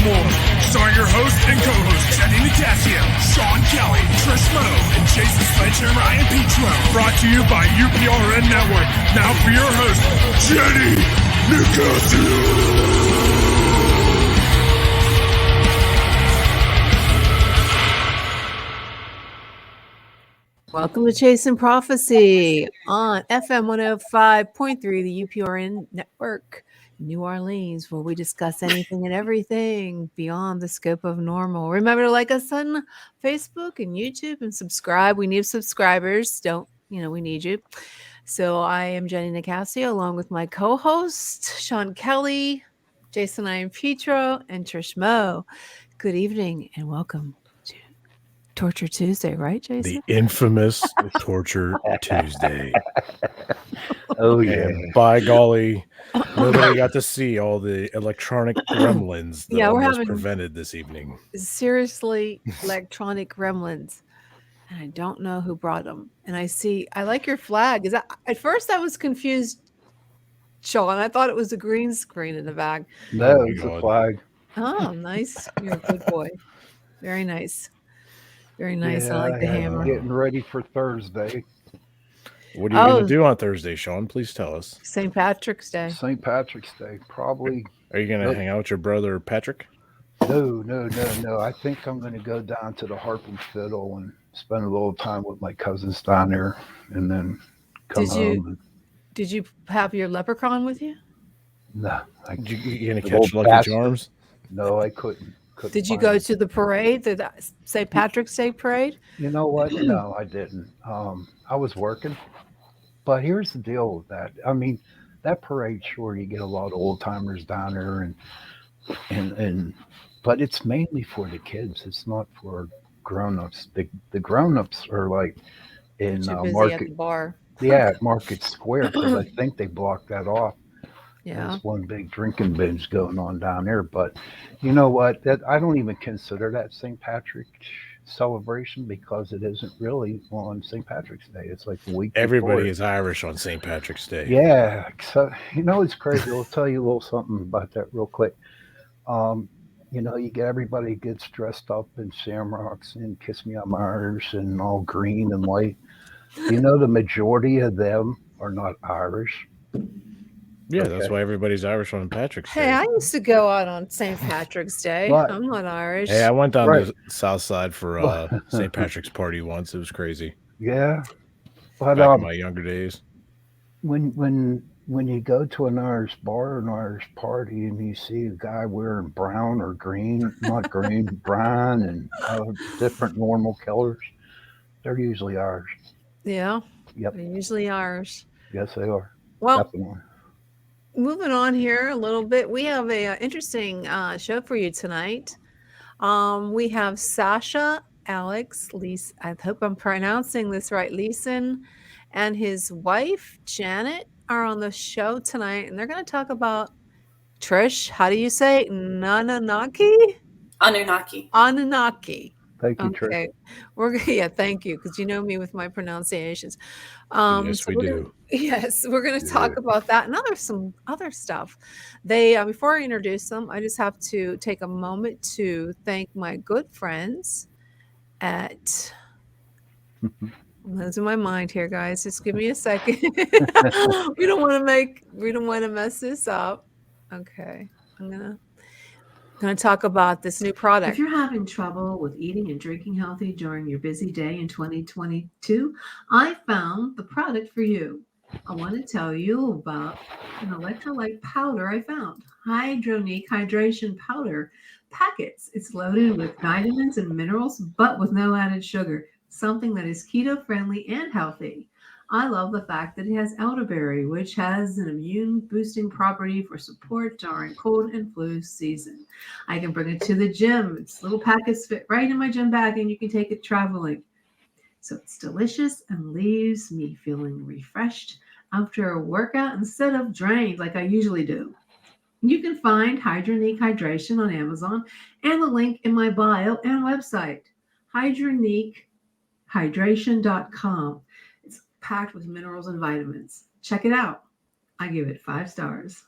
more. Starring your host and co-host, Jenny Nicasio, Sean Kelly, Trish Moe, and Jason Sledgehammer Ryan Petro. Brought to you by UPRN Network. Now for your host, Jenny Nicasio. Welcome to Chasing Prophecy on FM 105.3, the UPRN Network, New Orleans, where we discuss anything and everything beyond the scope of normal. Remember to like us on Facebook and YouTube and subscribe. We need subscribers. We need you. So I am Jenny Nicasio, along with my co-host, Sean Kelly, Jason Ryan Petro, and Trish Moe. Good evening and welcome. Torture Tuesday, right, Jason? The infamous Torture Tuesday. Oh, yeah. And by golly, nobody got to see all the electronic gremlins that almost prevented this evening. Seriously, electronic gremlins. And I don't know who brought them. And I like your flag. At first I was confused, Sean. I thought it was a green screen in the back. No, it's a flag. Oh, nice. You're a good boy. Very nice. Very nice. Yeah, I like the hammer. Getting ready for Thursday. What are you going to do on Thursday, Sean? Please tell us. St. Patrick's Day. St. Patrick's Day, probably. Are you going to hang out with your brother, Patrick? No. I think I'm going to go down to the Harp and Fiddle and spend a little time with my cousins down there and then come home. Did you have your leprechaun with you? No. You going to catch Lucky Charms? No, I couldn't. Did you go to the parade, the St. Patrick's Day parade? You know what? No, I didn't. I was working. But here's the deal with that. I mean, that parade, sure, you get a lot of old timers down there, but it's mainly for the kids. It's not for grown-ups. The grown-ups are like in Market at the bar. Yeah, at Market Square, because I think they blocked that off. Yeah. There's one big drinking binge going on down there. But you know what? That I don't even consider that St. Patrick's celebration because it isn't really on St. Patrick's Day. It's like the week Everybody before. is Irish on St. Patrick's Day. Yeah. So, it's crazy. I'll tell you a little something about that real quick. You get everybody gets dressed up in shamrocks and Kiss Me on Mars and all green and white. The majority of them are not Irish. Yeah, that's why everybody's Irish on Patrick's Day. Hey, I used to go out on St. Patrick's Day. Right. I'm not Irish. Hey, I went down the south side for St. Patrick's party once. It was crazy. Yeah. But back in my younger days. When you go to an Irish bar or an Irish party and you see a guy wearing brown or green, not green, brown and different normal colors, they're usually Irish. Yeah. Yep. They're usually Irish. Yes, they are. Well, definitely. Moving on here a little bit, we have a interesting show for you tonight. We have Sasha Lessin, I hope I'm pronouncing this right, Lessin, and his wife, Janet, are on the show tonight, and they're going to talk about, Trish, how do you say it? Anunnaki? Anunnaki. Thank you, Trish. Thank you, because you know me with my pronunciations. Yes, we do. We're going to talk about that and some other stuff. They before I introduce them, I just have to take a moment to thank my good friends at. I'm losing my mind here, guys. Just give me a second. We don't want to mess this up. Okay, I'm going to talk about this new product. If you're having trouble with eating and drinking healthy during your busy day in 2022, I found the product for you. I want to tell you about an electrolyte powder I found. Hydronique Hydration Powder packets. It's loaded with vitamins and minerals, but with no added sugar. Something that is keto-friendly and healthy. I love the fact that it has elderberry, which has an immune-boosting property for support during cold and flu season. I can bring it to the gym. Its little packets fit right in my gym bag, and you can take it traveling. So it's delicious and leaves me feeling refreshed after a workout instead of drained like I usually do. You can find Hydronique Hydration on Amazon and the link in my bio and website, hydroniquehydration.com. It's packed with minerals and vitamins. Check it out. I give it 5 stars.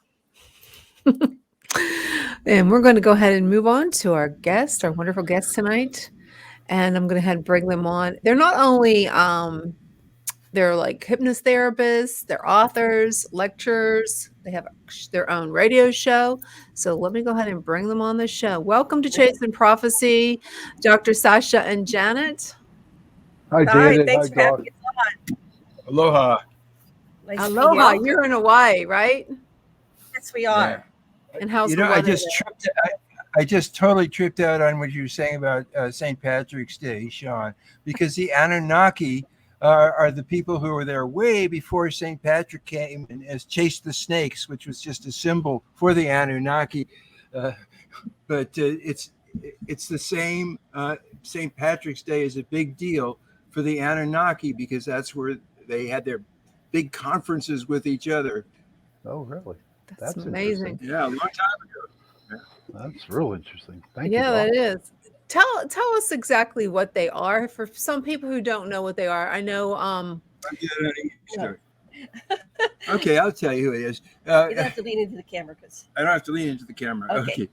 And we're going to go ahead and move on to our guest, our wonderful guest tonight. And I'm going to go ahead and bring them on. They're not only they're like hypnotherapists, they're authors, lecturers. They have their own radio show. So let me go ahead and bring them on the show. Welcome to Chasing Prophecy, Dr. Sasha and Janet. Hi, Janet. Thanks for having me on. Aloha. Nice Aloha. You're in Hawaii, right? Yes, we are. Yeah. And how's the weather? I just totally tripped out on what you were saying about St. Patrick's Day, Sean, because the Anunnaki are the people who were there way before St. Patrick came and has chased the snakes, which was just a symbol for the Anunnaki. But it's the same. St. Patrick's Day is a big deal for the Anunnaki because that's where they had their big conferences with each other. Oh, really? That's amazing. Yeah, a long time ago. Yeah. That's real interesting. Thank you. Yeah, that is. Tell us exactly what they are for some people who don't know what they are. I know. Okay, I'll tell you who it is. You don't have to lean into the camera, because I don't have to lean into the camera. Okay.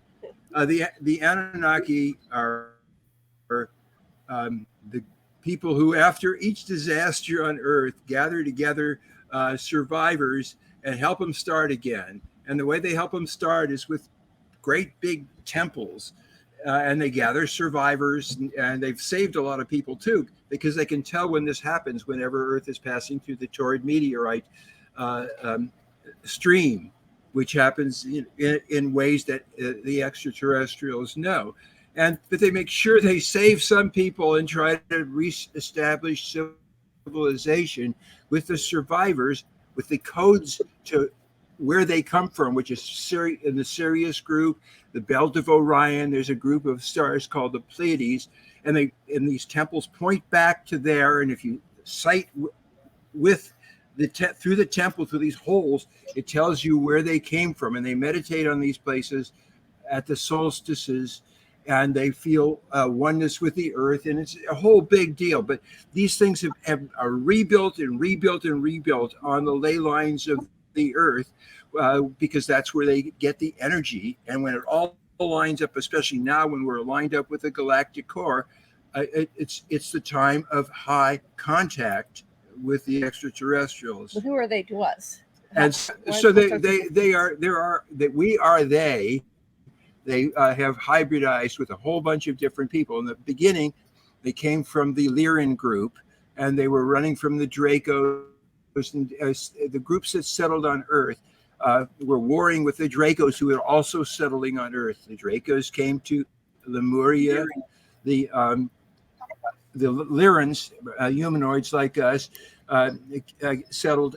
The Anunnaki are the people who, after each disaster on Earth, gather together survivors and help them start again. And the way they help them start is with great big temples. And they gather survivors, and they've saved a lot of people too, because they can tell when this happens whenever Earth is passing through the Taurid meteorite stream, which happens in ways that the extraterrestrials know. But they make sure they save some people and try to reestablish civilization with the survivors, with the codes to where they come from, which is in the Sirius group, the Belt of Orion. There's a group of stars called the Pleiades, and these temples point back to there. And if you sight with through the temple, through these holes, it tells you where they came from. And they meditate on these places at the solstices, and they feel oneness with the Earth, and it's a whole big deal. But these things are rebuilt and rebuilt and rebuilt on the ley lines of the Earth, because that's where they get the energy. And when it all lines up, especially now when we're lined up with the galactic core, it's the time of high contact with the extraterrestrials. Well, who are they to us? And so they have hybridized with a whole bunch of different people. In the beginning, they came from the Lyran group, and they were running from the Dracos. And the groups that settled on Earth were warring with the Dracos, who were also settling on Earth. The Dracos came to Lemuria. The Lyrans, humanoids like us, settled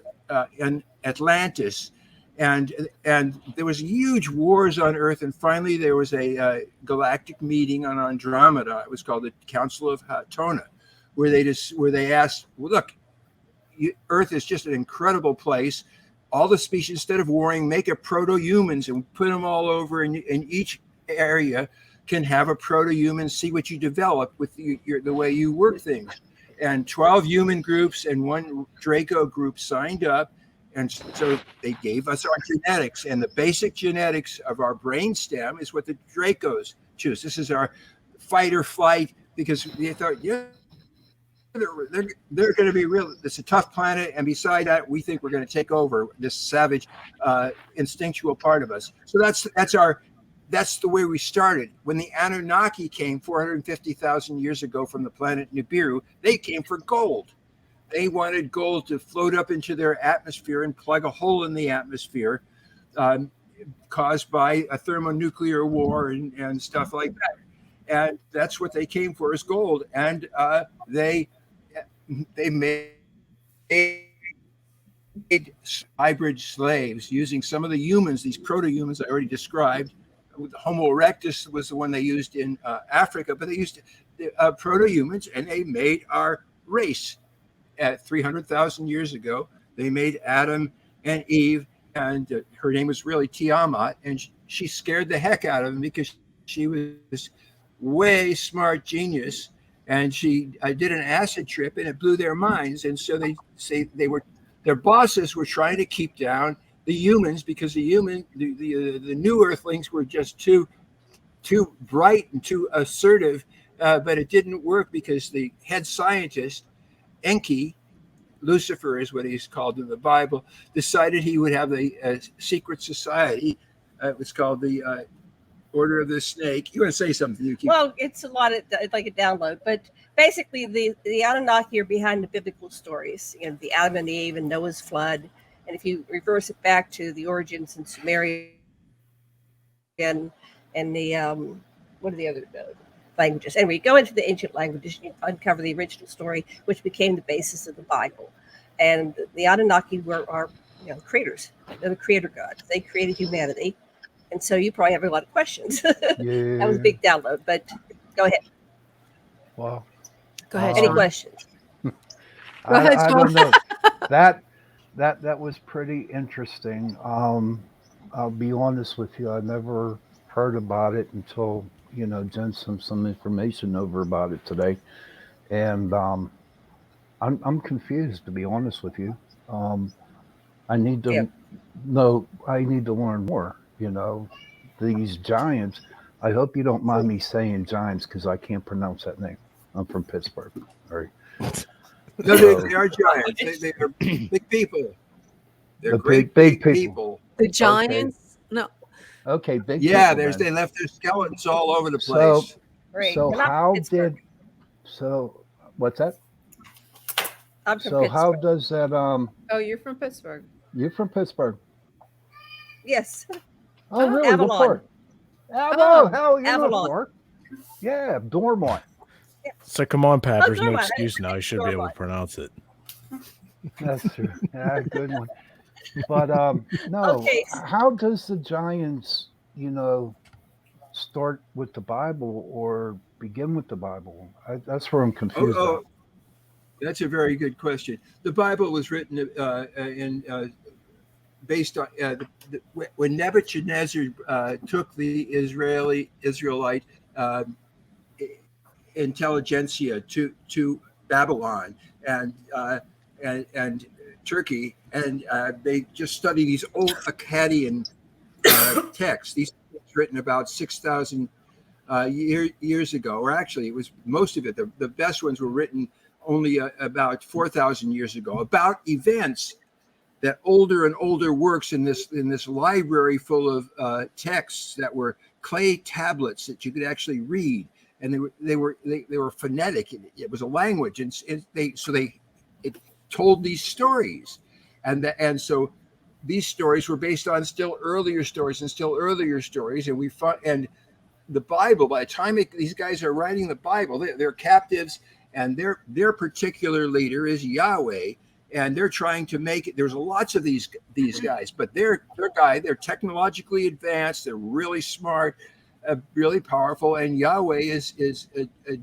in Atlantis. And there was huge wars on Earth, and finally there was a galactic meeting on Andromeda. It was called the Council of Hatona, where they asked, well, look, Earth is just an incredible place. All the species, instead of warring, make a proto-humans and put them all over, and each area can have a proto-human. See what you develop with the way you work things. And 12 human groups and one Draco group signed up. And so they gave us our genetics, and the basic genetics of our brainstem is what the Dracos choose. This is our fight or flight, because they thought, they're going to be real. It's a tough planet, and beside that, we think we're going to take over this savage, instinctual part of us. So that's the way we started. When the Anunnaki came 450,000 years ago from the planet Nibiru, they came for gold. They wanted gold to float up into their atmosphere and plug a hole in the atmosphere caused by a thermonuclear war and stuff like that. And that's what they came for, is gold. And they made hybrid slaves using some of the humans, these proto-humans I already described. Homo erectus was the one they used in Africa, but they used proto-humans, and they made our race. At 300,000 years ago, they made Adam and Eve, and her name was really Tiamat, and she scared the heck out of them because she was way smart genius, and she did an acid trip, and it blew their minds. And so their bosses were trying to keep down the humans, because the new Earthlings were just too bright and too assertive, but it didn't work because the head scientist, Enki, Lucifer is what he's called in the Bible, decided he would have a secret society. It was called the Order of the Snake. You want to say something? Well, it's a lot of like a download, but basically the Anunnaki are behind the biblical stories, the Adam and Eve and Noah's flood. And if you reverse it back to the origins in Sumeria and the what are the other languages? Anyway, go into the ancient languages and you uncover the original story, which became the basis of the Bible. And the Anunnaki are creators. They're the creator gods. They created humanity. And so you probably have a lot of questions. Yeah. That was a big download, but go ahead. Well, Go ahead. Any Sean. questions? I don't know. That was pretty interesting. I'll be honest with you. I never heard about it until Jen sent some information over about it today, and I'm confused, to be honest with you. I need to know. I need to learn more. These giants. I hope you don't mind me saying giants because I can't pronounce that name. I'm from Pittsburgh. All right. No, they are giants. They are big people. They're great big people. The giants? Okay. No. Okay, big Yeah, people. they left their skeletons all over the place. Great. So And I'm how from Pittsburgh. what's that? I'm from So Pittsburgh. how does that Oh, you're from Pittsburgh. you're from Pittsburgh? Yes. Oh, really? What Avalon. part? Oh, Hell, you know Avalon. New York. Yeah, Dormont. So come on, Pat. Oh, There's no Dormont. excuse now. You should be able to Dormont. pronounce it. That's true. Yeah, good one. But no. Okay. How does the giants, start with the Bible or begin with the Bible? That's where I'm confused. Oh, that's a very good question. The Bible was written based on when Nebuchadnezzar took the Israelite intelligentsia to Babylon and Turkey, and they just studied these old Akkadian texts. These texts written about 6,000 years ago, or actually, it was most of it. The best ones were written only about 4,000 years ago, about events that older and older works in this library full of texts that were clay tablets that you could actually read, and they were phonetic. It was a language, and it told these stories, and so these stories were based on still earlier stories, and we found, and the Bible. By the time these guys are writing the Bible, they're captives, and their particular leader is Yahweh. And they're trying to make it. There's lots of these guys, but they're technologically advanced. They're really smart, really powerful. And Yahweh is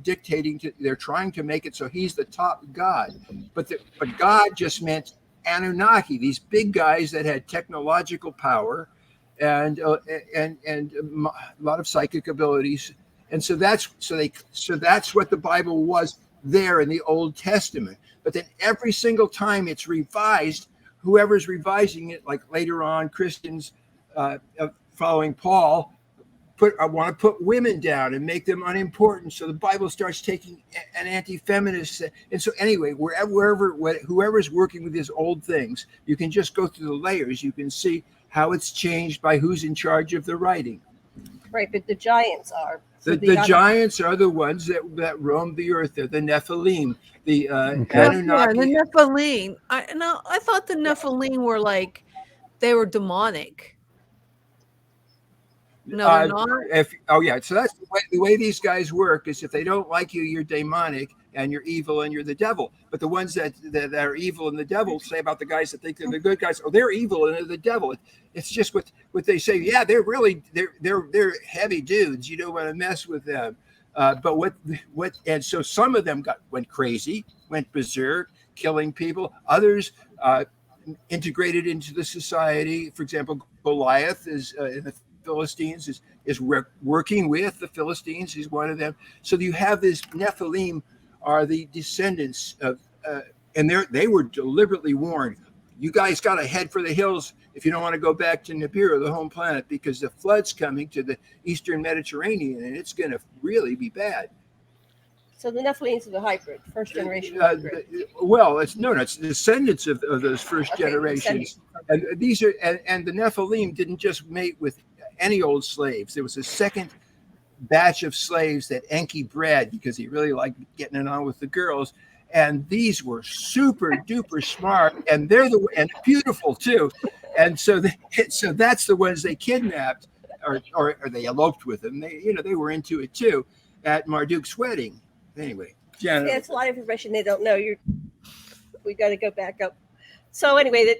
dictating to. They're trying to make it so he's the top god. But God just meant Anunnaki, these big guys that had technological power, and a lot of psychic abilities. And so that's what the Bible was there in the Old Testament. But then every single time it's revised, whoever's revising it, like later on Christians following Paul, want to put women down and make them unimportant. So the Bible starts taking an anti-feminist. And so anyway, whoever's working with these old things, you can just go through the layers. You can see how it's changed by who's in charge of the writing. Right, but the giants are. So the giants are the ones that roam the earth. They're the Nephilim, the Yeah, Anunnaki. the Nephilim. I thought the Nephilim were they were demonic. No, they're not. So that's the way these guys work. Is if they don't like you, you're demonic and you're evil and you're the devil. But the ones that are evil and the devil say about the guys that think they're the good guys, they're evil and they're the devil. It's just what they say. Yeah, they're heavy dudes. You don't want to mess with them. But what and so some of them went crazy, went berserk, killing people. Others integrated into the society. For example, Goliath is in the Philistines is working with the Philistines. He's one of them. So you have this Nephilim are the descendants of, and they were deliberately warned. You guys got to head for the hills if you don't want to go back to Nibiru, the home planet, because the flood's coming to the Eastern Mediterranean, and it's going to really be bad. So the Nephilims are the hybrid, first generation hybrid. Well, it's descendants of those first generations, and these are and the Nephilim didn't just mate with any old slaves. There was a second batch of slaves that Enki bred because he really liked getting it on with the girls. And these were super duper smart, and and beautiful too. And so that's the ones they kidnapped, or they eloped with them. They were into it too at Marduk's wedding. Anyway, Janet. Yeah, it's a lot of information they don't know. We got to go back up. So anyway,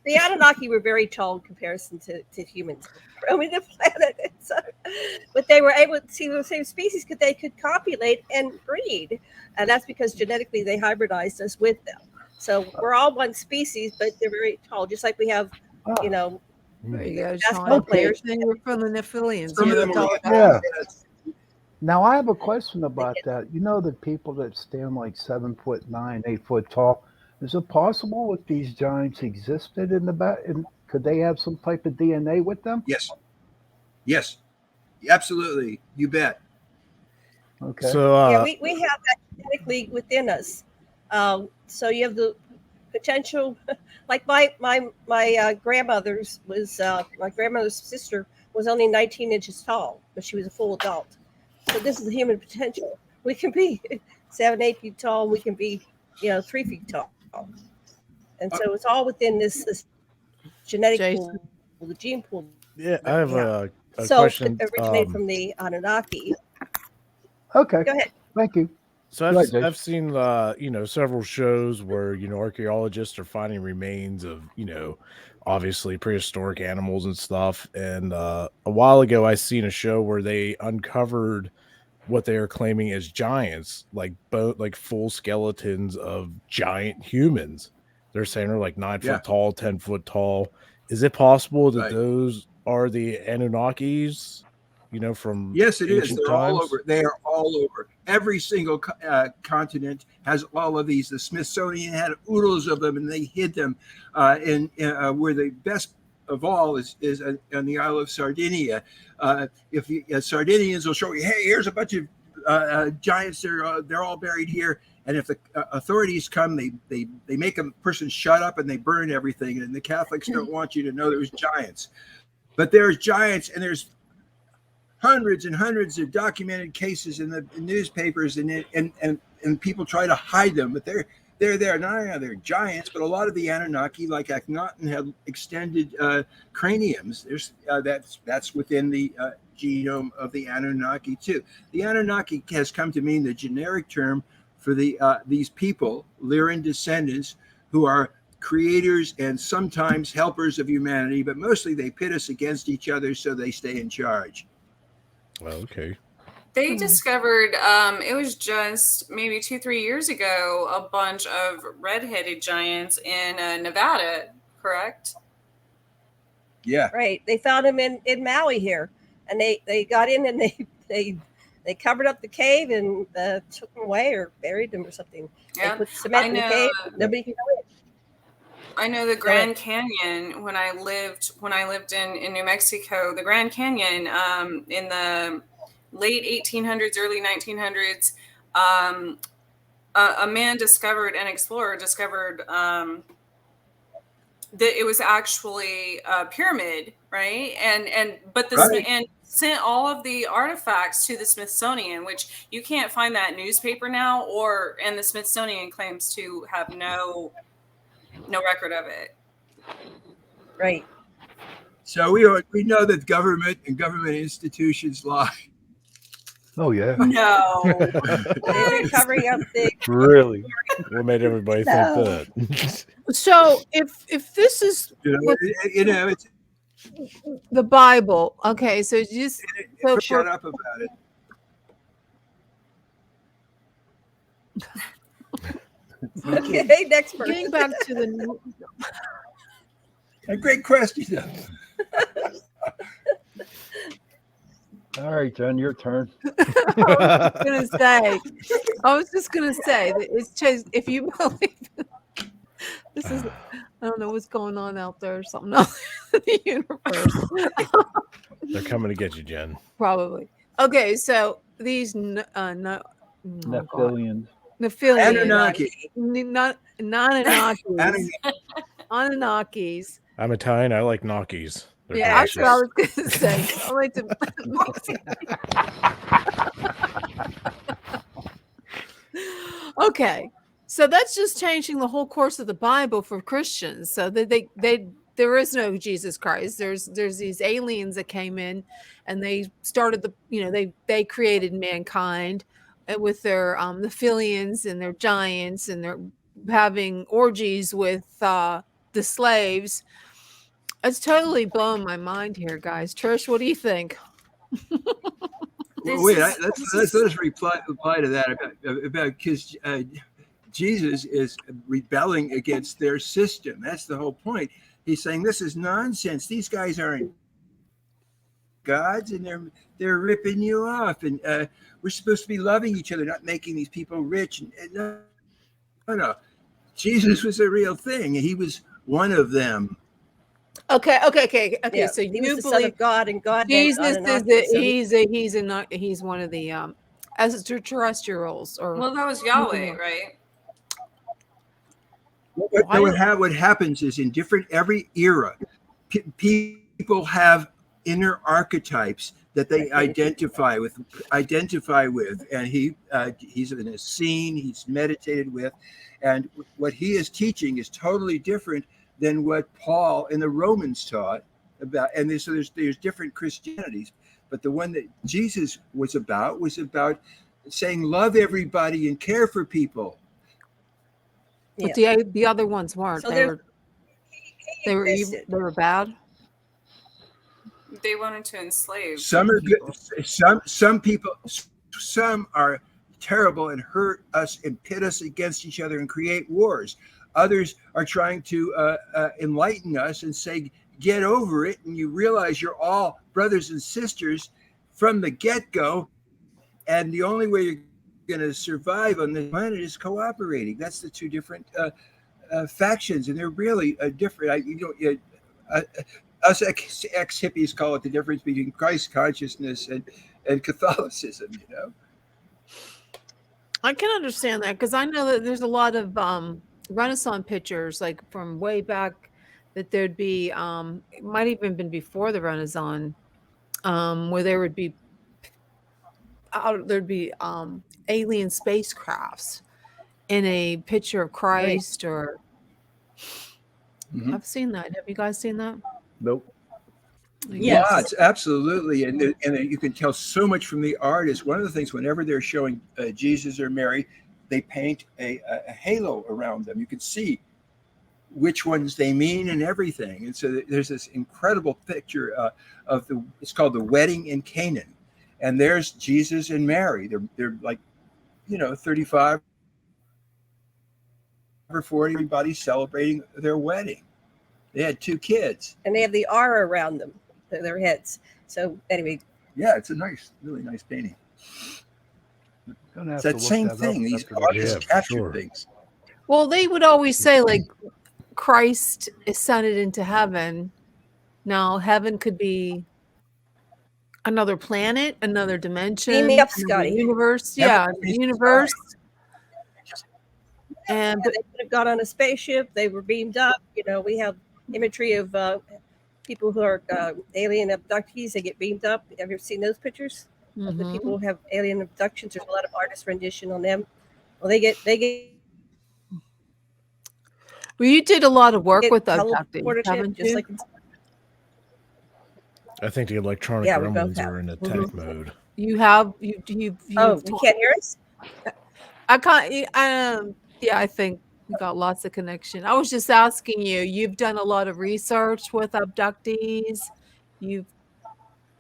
the Anunnaki were very tall in comparison to humans roaming the planet. So, but they were able to see the same species because they could copulate and breed. And that's because genetically they hybridized us with them. So we're all one species, but they're very tall, just like we have, There you go, basketball players. They were from the Nephilims. Some of them Yeah. Now I have a question about that. You know, the people that stand like 7'9", 8 foot tall. Is it possible that these giants existed in the back? And could they have some type of DNA with them? Yes, absolutely. You bet. Okay. So Yeah, we have that genetically within us. So you have the potential, like my grandmother's was my grandmother's sister was only 19 inches tall, but she was a full adult. So this is the human potential. We can be 7, 8 feet tall. We can be 3 feet tall. And so it's all within this genetic pool, the gene pool. yeah, I have a So question. it originated from the Anunnaki. Okay. Go ahead. Thank you. So I've seen several shows where archaeologists are finding remains of obviously prehistoric animals and stuff. And a while ago, I seen a show where they uncovered what they are claiming as giants, like full skeletons of giant humans. They're saying they're like 9 foot tall, 10 foot tall. Is it possible that those are the Anunnakis? From yes, it is. They're times? all over. They are all over. Every single continent has all of these. The Smithsonian had oodles of them, and they hid them. In where the best of all is on the Isle of Sardinia. Sardinians will show you, hey, here's a bunch of giants. They're all buried here. And if the authorities come, they make a person shut up and they burn everything. And the Catholics don't want you to know there's giants, but there's giants, and there's hundreds and hundreds of documented cases in the newspapers, and people try to hide them, but they're there. Not only are they giants, but a lot of the Anunnaki, like Akhenaten, have extended craniums. That's within the genome of the Anunnaki too. The Anunnaki has come to mean the generic term for these people, Lyran descendants, who are creators and sometimes helpers of humanity, but mostly they pit us against each other so they stay in charge. Okay. They discovered, it was just maybe 2-3 years ago, a bunch of redheaded giants in Nevada, correct? Yeah. Right. They found them in Maui here, and they got in and they covered up the cave and took them away or buried them or something. Yeah. They put cement in the cave. Nobody can go in. I know the Grand Canyon when I lived in New Mexico, the Grand Canyon in the late 1800s, early 1900s, a man an explorer discovered that it was actually a pyramid, right? And sent all of the artifacts to the Smithsonian, which you can't find that newspaper now, and the Smithsonian claims to have no record of it. Right. So we know that government and government institutions lie. Oh yeah. No. They're covering up the Really? What made everybody think that? So if this is It's the Bible, okay, so just shut up about it. okay, next person. getting back to the A great question. All right, Jen, your turn. I was just gonna say that it's just, if you believe this is don't know what's going on out there or something else in the universe. They're coming to get you, Jen. Probably. Okay, so these Nephilians. Anunnaki. Anunnakis. Anunnakis. I'm Italian. I like gnocchis. They're Yeah, that's delicious. what I was going to say. I like to. Okay, so that's just changing the whole course of the Bible for Christians. So that there is no Jesus Christ. There's these aliens that came in, and they started they created mankind, and with their Nephilians and their giants, and they're having orgies with the slaves. It's totally blowing my mind here, guys. Trish, what do you think? Well, wait, let's reply to that about because Jesus is rebelling against their system. That's the whole point. He's saying this is nonsense. These guys aren't gods, and they're ripping you off. And we're supposed to be loving each other, not making these people rich. And no. Jesus was a real thing. He was one of them. Okay. Yeah, So he you was the son believe of God, and God Jesus named Anunnaki, he's one of the extraterrestrials, or Well, that was Yahweh, right? What happens is in every era, people have inner archetypes that they identify with, and he's in a scene he's meditated with, and what he is teaching is totally different than what Paul and the Romans taught about. And so there's different Christianities, but the one that Jesus was about saying love everybody and care for people. but the other ones weren't. So they were evil. They were bad. They wanted to enslave. Some are good. Some people. Some are terrible and hurt us and pit us against each other and create wars. Others are trying to enlighten us and say, get over it. And you realize you're all brothers and sisters from the get-go. And the only way you're going to survive on this planet is cooperating. That's the two different factions. And they're really different. Us ex-hippies call it the difference between Christ consciousness and Catholicism, I can understand that, because I know that there's a lot of Renaissance pictures, like from way back, that there'd be it might even been before the Renaissance, where there'd be alien spacecrafts in a picture of Christ, or I've seen that. Have you guys seen that? Nope. Yes. Lots, absolutely, and you can tell so much from the artist. One of the things, whenever they're showing Jesus or Mary, they paint a halo around them. You can see which ones they mean and everything. And so there's this incredible picture it's called The Wedding in Canaan, and there's Jesus and Mary. They're like, 35 or 40, everybody celebrating their wedding. They had 2 kids, and they have the aura around them, their heads. So anyway, yeah, it's a really nice painting. It's that same thing. These artists capture things. Well, they would always say, like, Christ ascended into heaven. Now, heaven could be another planet, another dimension, Beam me up, another Scotty. universe. Heaven Yeah, could be universe. And they could have got on a spaceship. They were beamed up. We have imagery of people who are alien abductees. They get beamed up. Have you ever seen those pictures of the people who have alien abductions? There's a lot of artist rendition on them. Well, they get. Well, you did a lot of work with teleported abductees, haven't just you? like I think the electronic Yeah, we both gremlins have. are in attack mode. You have you. oh, you can't hear us? I can't. Yeah, I think we got lots of connection. I was just asking you. You've done a lot of research with abductees.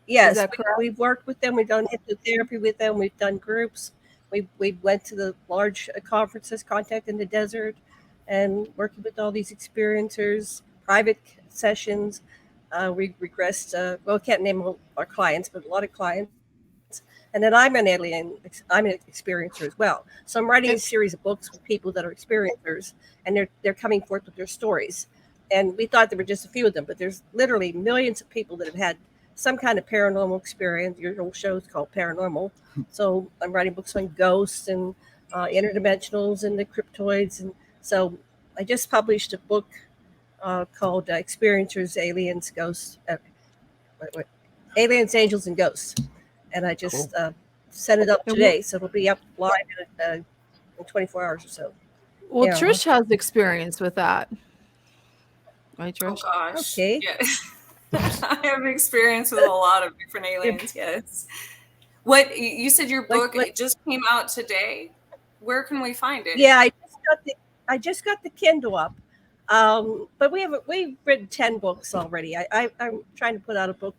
Yes, that correct? we've worked with them. We've done hypnotherapy with them. We've done groups. We went to the large conferences, Contact in the Desert, and working with all these experiencers, private sessions. We regressed. I can't name all our clients, but a lot of clients. And then I'm an experiencer as well. So I'm writing a series of books with people that are experiencers, and they're coming forth with their stories. and we thought there were just a few of them, but there's literally millions of people that have had some kind of paranormal experience. Your whole show is called Paranormal. So I'm writing books on ghosts and interdimensionals and the cryptoids. And so I just published a book called Experiencers, Aliens, Ghosts, Aliens, Angels, and Ghosts. And I just sent it up today. So it'll be up live in 24 hours or so. Well, Yeah. Trish has experience with that. Right, Oh Trish? gosh. Okay. Yes. I have experience with a lot of different aliens. Yes. What you said your book it just came out today? Where can we find it? Yeah, I just got the Kindle up. But we've written 10 books already. I'm trying to put out a book.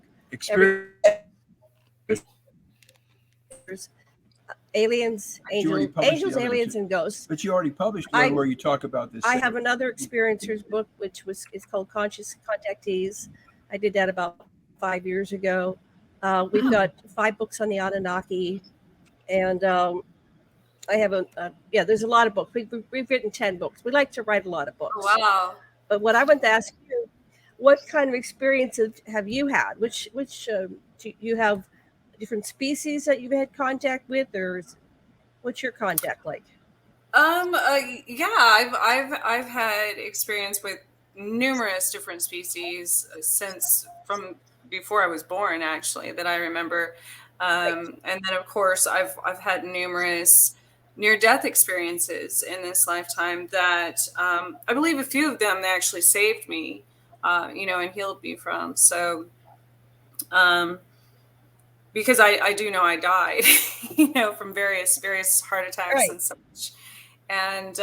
Aliens, angels, aliens, and ghosts. But you already published one where you talk about this. I have another Experiencers book, which is called Conscious Contactees. I did that about 5 years ago. We've got 5 books on the Anunnaki, and I have there's a lot of books. We've written 10 books. We like to write a lot of books. Wow. But what I want to ask you, what kind of experiences have you had? Which do you have different species that you've had contact with, or what's your contact like? Yeah, I've had experience with numerous different species since from before I was born, actually, that I remember. And then of course I've had numerous near-death experiences in this lifetime that I believe a few of them they actually saved me, and healed me from. So because I do know I died, from various heart attacks and such. And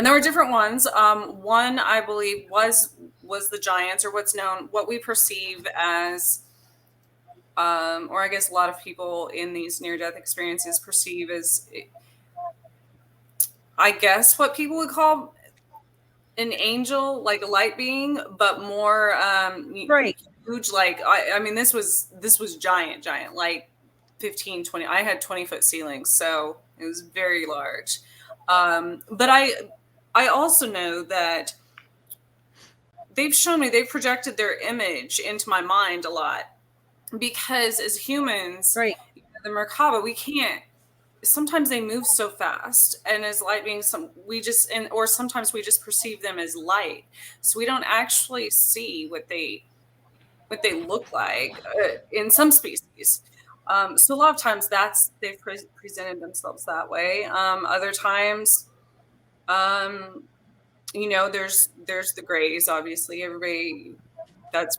there were different ones. One I believe was the giants, or what we perceive as, or I guess a lot of people in these near-death experiences perceive as, I guess, what people would call an angel, like a light being, but more huge. Like I mean, this was giant, like 15, 20. I had 20-foot ceilings, so it was very large. But I also know that they've projected their image into my mind a lot, because as humans, the Merkaba, we can't. Sometimes they move so fast, and as light beings, or sometimes we just perceive them as light, so we don't actually see what they look like in some species. So a lot of times they've presented themselves that way. Other times, there's the grays. Obviously, everybody knows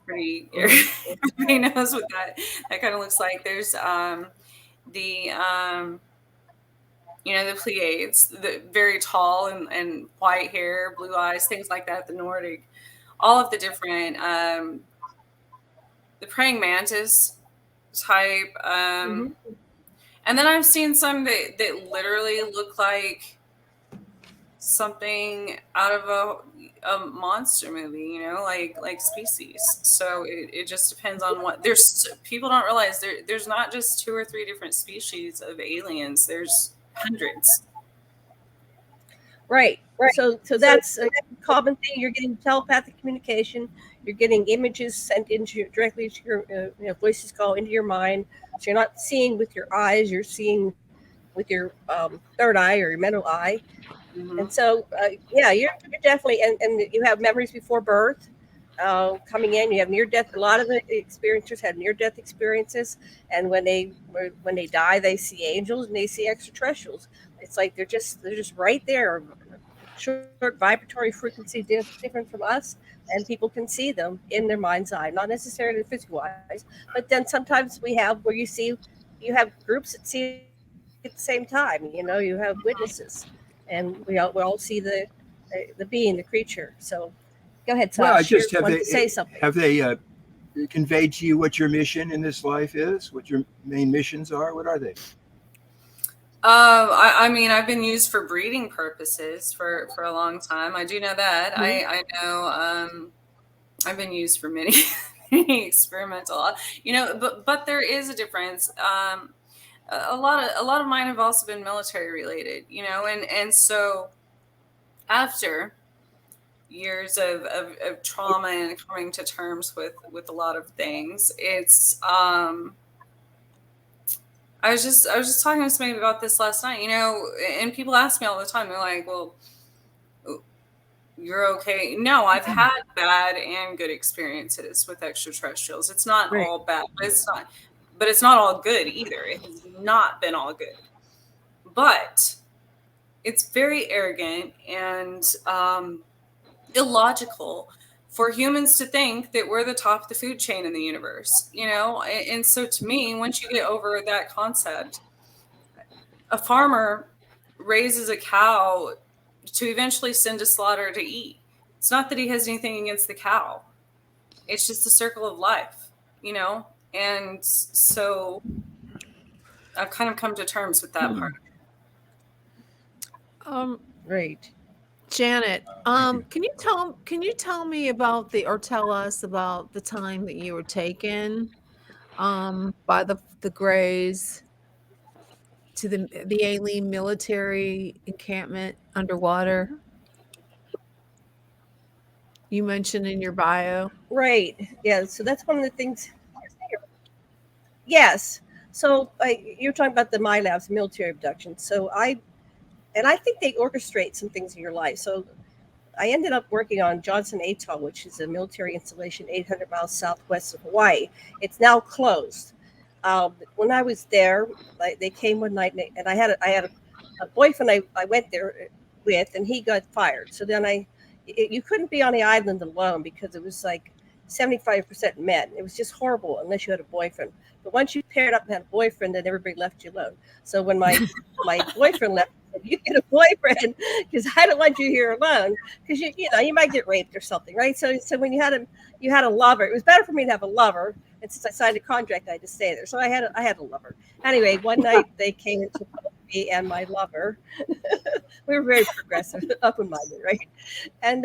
what that kind of looks like. There's the Pleiades, the very tall and white hair, blue eyes, things like that. The Nordic, all of the different, the praying mantis type. And then I've seen some that literally look like something out of a monster movie, like species. So it just depends on what people don't realize there's not just 2 or 3 different species of aliens. There's hundreds. Right. So that's a common thing. You're getting telepathic communication. You're getting images sent directly to your voices call into your mind. So you're not seeing with your eyes. You're seeing with your third eye or your mental eye. Mm-hmm. And so, you're definitely, and you have memories before birth coming in. You have near-death. A lot of the experiencers have near-death experiences, and when they die, they see angels and they see extraterrestrials. It's like they're just right there, short vibratory frequency different from us, and people can see them in their mind's eye, not necessarily physical eyes. But then sometimes we have where you have groups that see at the same time. You have witnesses. And we all see the being, the creature. So, go ahead, Sasha. Well, I just say something. Have they conveyed to you what your mission in this life is? What your main missions are? What are they? I mean, I've been used for breeding purposes for a long time. I do know that. Mm-hmm. I know. I've been used for many experimental. But there is a difference. A lot of mine have also been military related, and so after years of trauma and coming to terms with a lot of things. It's I was just talking to somebody about this last night, and people ask me all the time, they're like, well, you're okay. No, I've had bad and good experiences with extraterrestrials. It's not all bad, but it's not all good either. It has not been all good. But it's very arrogant and illogical for humans to think that we're the top of the food chain in the universe, And so to me, once you get over that concept, a farmer raises a cow to eventually send to slaughter to eat. It's not that he has anything against the cow. It's just the circle of life, And so I've kind of come to terms with that part. Right. Janet, can you tell me about or tell us about the time that you were taken by the Greys to the alien military encampment underwater? You mentioned in your bio. Right. Yeah. So that's one of the things. Yes. So you're talking about the MILABs, military abduction. So I think they orchestrate some things in your life. So I ended up working on Johnson Atoll, which is a military installation 800 miles southwest of Hawaii. It's now closed. When I was there, they came one night, and I had a boyfriend I went there with, and he got fired. So then you couldn't be on the island alone because it was like 75% men. It was just horrible unless you had a boyfriend. But once you paired up and had a boyfriend, then everybody left you alone. So when my boyfriend left, you get a boyfriend because I don't want you here alone because you might get raped or something, right? So when you had a lover, it was better for me to have a lover. And since I signed a contract, I had to stay there. So I had a lover. Anyway, one night they came and took me and my lover. We were very progressive, open-minded, right? And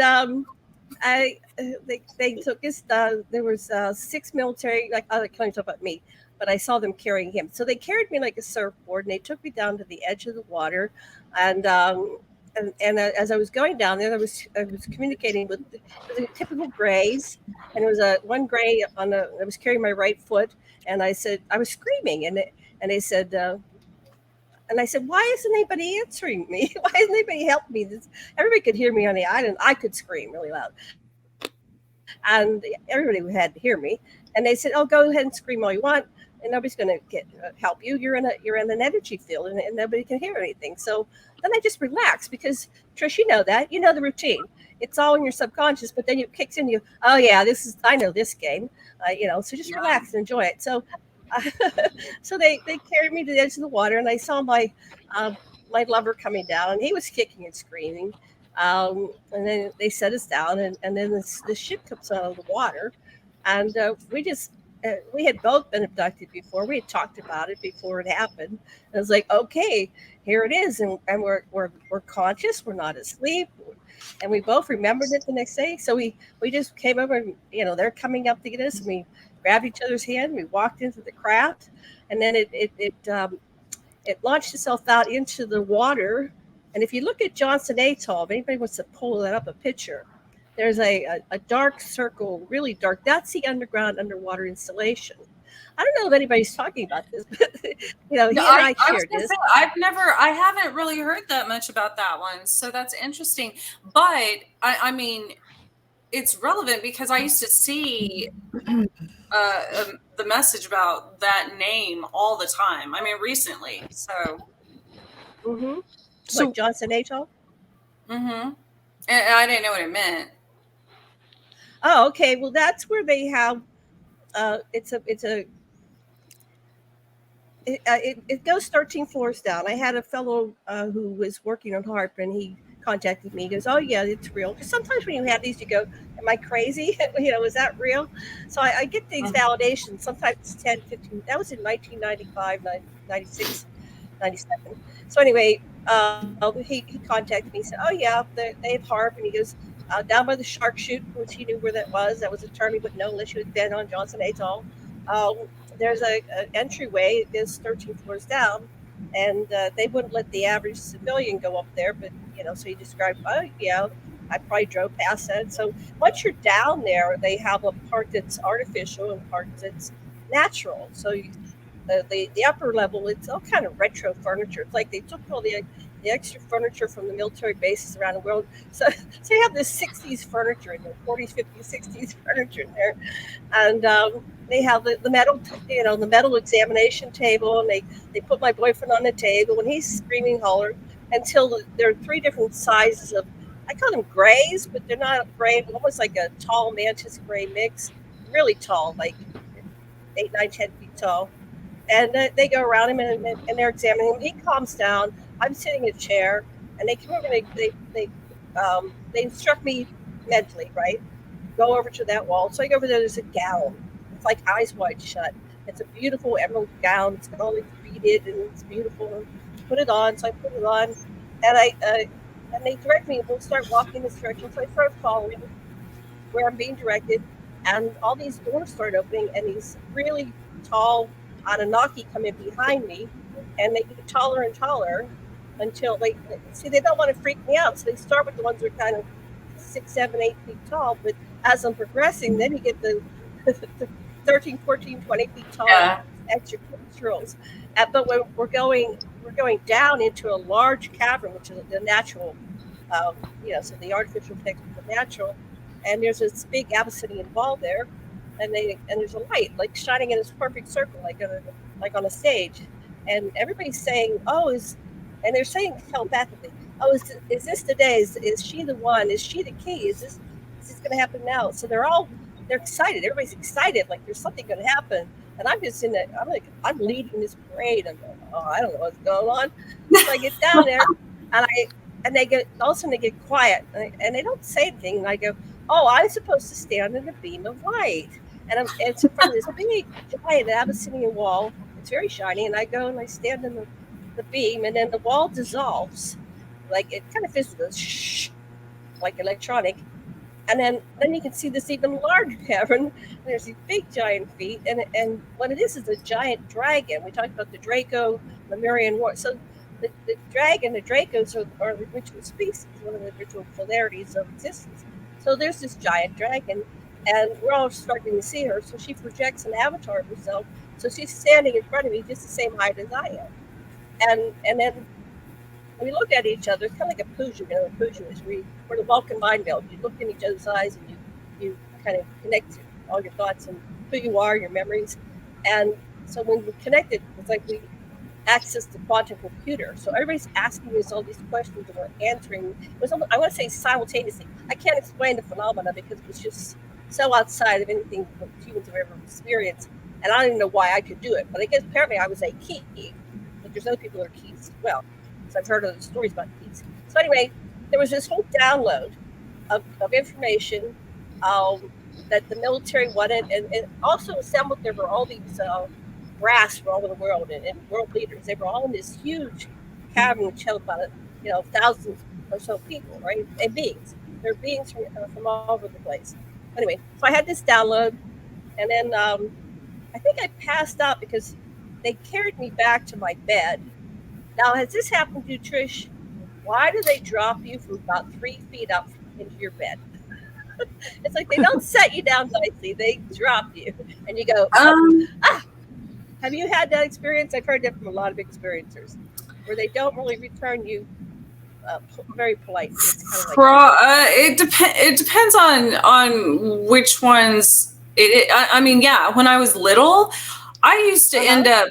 they took us. There was 6 military. Like I can't talk about me, but I saw them carrying him. So they carried me like a surfboard, and they took me down to the edge of the water. And as I was going down there, I was communicating with the typical Greys, and it was one Grey I was carrying my right foot, and I said I was screaming, and they said. And I said, why isn't anybody answering me? Why isn't anybody helping me? Everybody could hear me on the island. I could scream really loud. And everybody had to hear me. And they said, oh, go ahead and scream all you want. And nobody's going to help you. You're in an energy field, and nobody can hear anything. So then I just relaxed because, Trish, you know that. You know the routine. It's all in your subconscious, but then it kicks in you. Oh, yeah, I know this game. So just relax and enjoy it. So so they carried me to the edge of the water, and I saw my lover coming down, and he was kicking and screaming. And then they set us down, and then the ship comes out of the water, and we had both been abducted before. We had talked about it before it happened. And I was like, okay, here it is, and we're conscious. We're not asleep, and we both remembered it the next day. So we just came over, and they're coming up to get us, and we grabbed each other's hand. We walked into the craft, and then it launched itself out into the water. And if you look at Johnson Atoll, if anybody wants to pull that up, a picture, there's a dark circle, really dark. That's the underwater installation. I don't know if anybody's talking about this, but he and I shared this. I haven't really heard that much about that one, so that's interesting. But I mean, it's relevant because I used to see the message about that name all the time. I mean, recently. So. Mm-hmm. So like Johnson Atoll. Mm-hmm. And I didn't know what it meant. Oh, okay. Well, that's where they have. It goes 13 floors down. I had a fellow who was working on HARP, and he contacted me. He goes, oh, yeah, it's real. Because sometimes when you have these, you go, am I crazy? Is that real? So I get these validations. Sometimes it's 10, 15. That was in 1995, 96, 97. So anyway, he contacted me. He said, oh, yeah, they have HARP. And he goes, down by the shark chute, which he knew where that was. That was a term he wouldn't know unless you had been on Johnson Atoll. There's an entryway. It goes 13 floors down. And they wouldn't let the average civilian go up there. But, so he described, oh, yeah, I probably drove past that. So once you're down there, they have a part that's artificial and part that's natural. So the upper level, it's all kind of retro furniture. It's like they took all the extra furniture from the military bases around the world. So you have this 60s furniture in there, 40s, 50s, 60s furniture in there. And they have the metal, the metal examination table, and they put my boyfriend on the table, and he's screaming, holler, until there are 3 different sizes of, I call them grays, but they're not gray, almost like a tall mantis gray mix, really tall, like 8, 9, 10 feet tall. And they go around him and they're examining him. He calms down. I'm sitting in a chair, and they come over and they instruct me mentally, right? Go over to that wall. So I go over there. There's a gown. It's like eyes wide shut. It's a beautiful emerald gown. It's all beaded and it's beautiful. Put it on. So I put it on, and and they direct me. We'll start walking this direction. So I start following where I'm being directed, and all these doors start opening, and these really tall Anunnaki come in behind me, and they get taller and taller until they don't want to freak me out. So they start with the ones that are kind of 6, 7, 8 feet tall. But as I'm progressing, then you get the 13, 14, 20 feet tall extraterrestrials. But when we're going down into a large cavern, which is the natural, so the artificial takes the natural, and there's this big Abyssinian wall there. And there's a light like shining in this perfect circle, like on a stage, and everybody's saying, and they're saying telepathically, is this today? Is she the one? Is she the key? Is this going to happen now? So they're excited. Everybody's excited, like there's something going to happen. And I'm just I'm leading this parade. I'm going, I don't know what's going on. So I get down there, and they get, all of a sudden they get quiet, and they don't say anything. And I go, I'm supposed to stand in a beam of light. And it's in front of this big, giant Abyssinian wall. It's very shiny. And I go and I stand in the beam, and then the wall dissolves. Like it kind of feels goes shh, like electronic. And then you can see this even larger cavern. There's these big giant feet. And what it is a giant dragon. We talked about the Draco, the Lemurian war. So the dragon, the Dracos are the ritual species, one of the ritual polarities of existence. So there's this giant dragon, and we're all starting to see her. So she projects an avatar of herself. So she's standing in front of me, just the same height as I am. And then we look at each other. It's kind of like a puja. A puja is we're the Vulcan mind meld. You look in each other's eyes, and you kind of connect all your thoughts and who you are, your memories. And so when we connected, it's like we access the quantum computer. So everybody's asking us all these questions, and we're answering. It was almost, I want to say simultaneously. I can't explain the phenomena because it was just so outside of anything humans have ever experienced. And I don't even know why I could do it. But I guess apparently I was a key. But there's other people who are keys as well. So I've heard of the stories about keys. So anyway, there was this whole download of information that the military wanted, and also assembled. There were all these brass from all over the world and world leaders. They were all in this huge cavern which held about thousands or so people, right? And beings. They're beings from all over the place. Anyway, so I had this download, and then I think I passed out because they carried me back to my bed. Now, has this happened to you, Trish? Why do they drop you from about 3 feet up into your bed? It's like they don't set you down nicely; they drop you, and you go. Have you had that experience? I've heard that from a lot of experiencers, where they don't really return you very politely. It's kind of like it depends on which ones. I mean, yeah. When I was little, I used to end up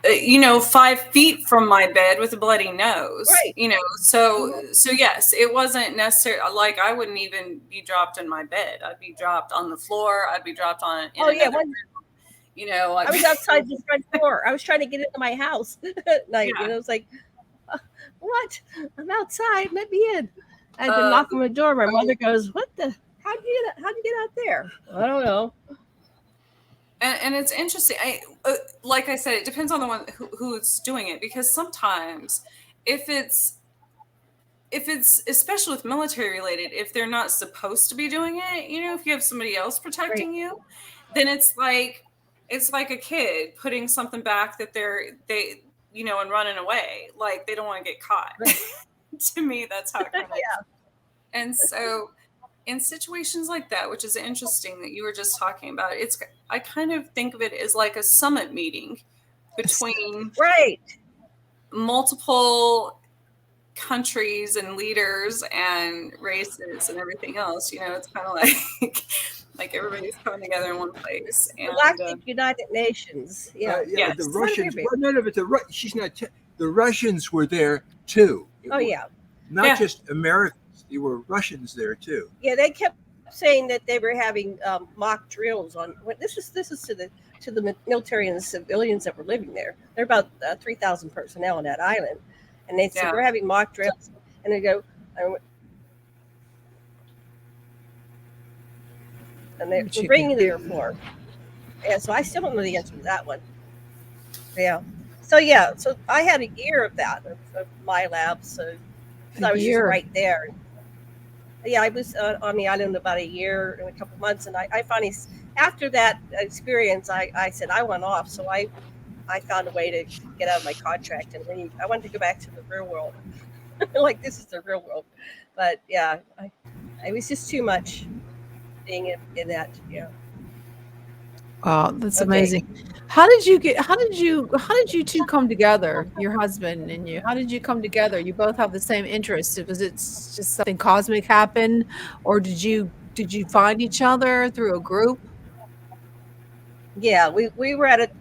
5 feet from my bed with a bloody nose, right? So yes, it wasn't necessarily like I wouldn't even be dropped in my bed. I'd be dropped on the floor. I'd be dropped on. I was outside the front door. I was trying to get into my house at night. Yeah. It's like, what? I'm outside. Let me in. I had to knock on the door. My mother goes, "What the? How'd you get out there?" I don't know. And it's interesting. Like I said, it depends on the one who's doing it, because sometimes if it's especially with military related, if they're not supposed to be doing it, if you have somebody else protecting you, then it's like a kid putting something back that they and running away, like they don't want to get caught. Right. To me, that's how it kind of And so in situations like that, which is interesting that you were just talking about, I kind of think of it as like a summit meeting between Right. multiple countries and leaders and races and everything else. It's kind of like everybody's coming together in one place. And Galactic United Nations. Yeah. Yes. The Russians. Well, none of it. She's not. The Russians were there too. Oh yeah. Not just Americans. There were Russians there too. Yeah, they kept saying that they were having mock drills on. This is to the military and the civilians that were living there. There are about 3,000 personnel on that island, and they said we're having mock drills, and they go, and they're bringing the airport. Yeah, so I still don't know the answer to that one. Yeah. So I had a year of that of my lab. So I was just right there. Yeah, I was on the island about a year and a couple months, and I finally, after that experience, I said I went off. So I found a way to get out of my contract and leave. I wanted to go back to the real world. Like, this is the real world. But yeah, it was just too much being in that. Yeah. Wow, that's amazing. How did you two come together, your husband and you? How did you come together? You both have the same interests. Was it just something cosmic happened, or did you find each other through a group? Yeah, we were at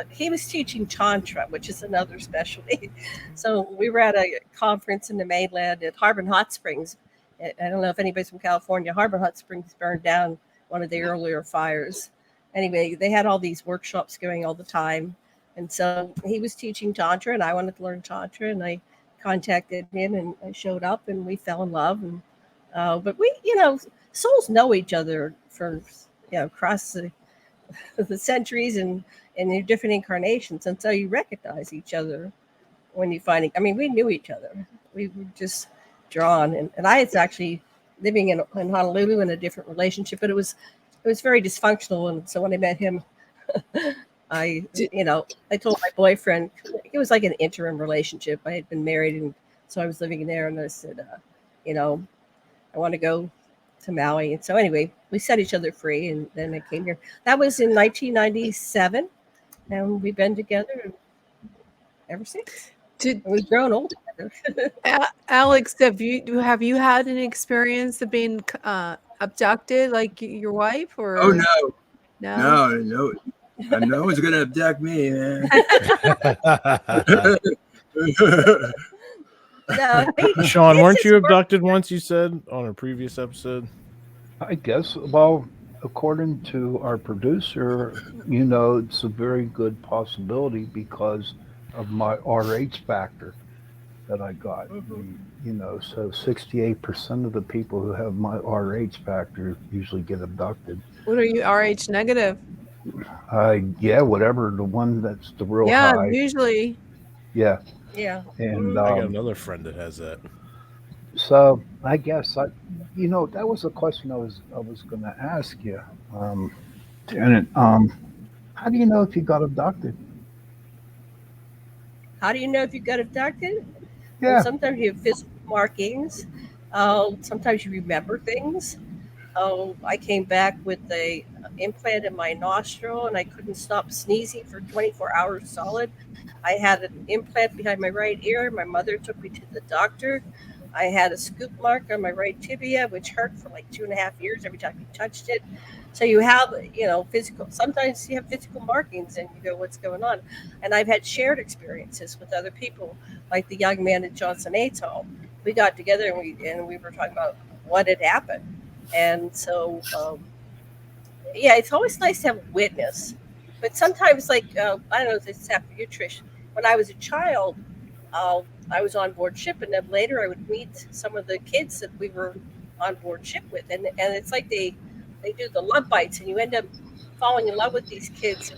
he was teaching Tantra, which is another specialty. So we were at a conference in the mainland at Harbor Hot Springs. I don't know if anybody's from California. Harbor Hot Springs burned down one of the earlier fires. Anyway, they had all these workshops going all the time. And so he was teaching Tantra, and I wanted to learn Tantra, and I contacted him, and I showed up, and we fell in love. And but we, souls know each other for, across the centuries and in their different incarnations. And so you recognize each other when you find it. I mean, we knew each other. We were just drawn. And I was actually living in Honolulu in a different relationship, but it was very dysfunctional. And so when I met him, I told my boyfriend, it was like an interim relationship. I had been married, and so I was living there, and I said, I want to go to Maui. And so anyway, we set each other free, and then I came here. That was in 1997, and we've been together ever since. We've grown old together. Alex, have you had an experience of being abducted like your wife? Or no, no one's gonna abduct me, man. Sean, weren't you abducted once, you said on a previous episode? I guess. Well, according to our producer, it's a very good possibility because of my RH factor that I got. So 68% of the people who have my RH factor usually get abducted. What are you, RH negative? Whatever, the one that's the real high. Usually. Yeah. Yeah. And I got another friend that has that. So I guess that was a question I was going to ask you, Janet. How do you know if you got abducted? How do you know if you got abducted? Yeah. Well, sometimes you have physical markings. Sometimes you remember things. I came back with a implant in my nostril, and I couldn't stop sneezing for 24 hours solid. I had an implant behind my right ear. My mother took me to the doctor. I had a scoop mark on my right tibia, which hurt for like 2.5 years every time you touched it. So you have, physical, sometimes you have physical markings and you go, what's going on? And I've had shared experiences with other people, like the young man at Johnson Atoll. We got together and we were talking about what had happened. And so, it's always nice to have a witness. But sometimes, I don't know if this happened to you, Trish, when I was a child, I was on board ship, and then later I would meet some of the kids that we were on board ship with. And it's like they do the love bites, and you end up falling in love with these kids.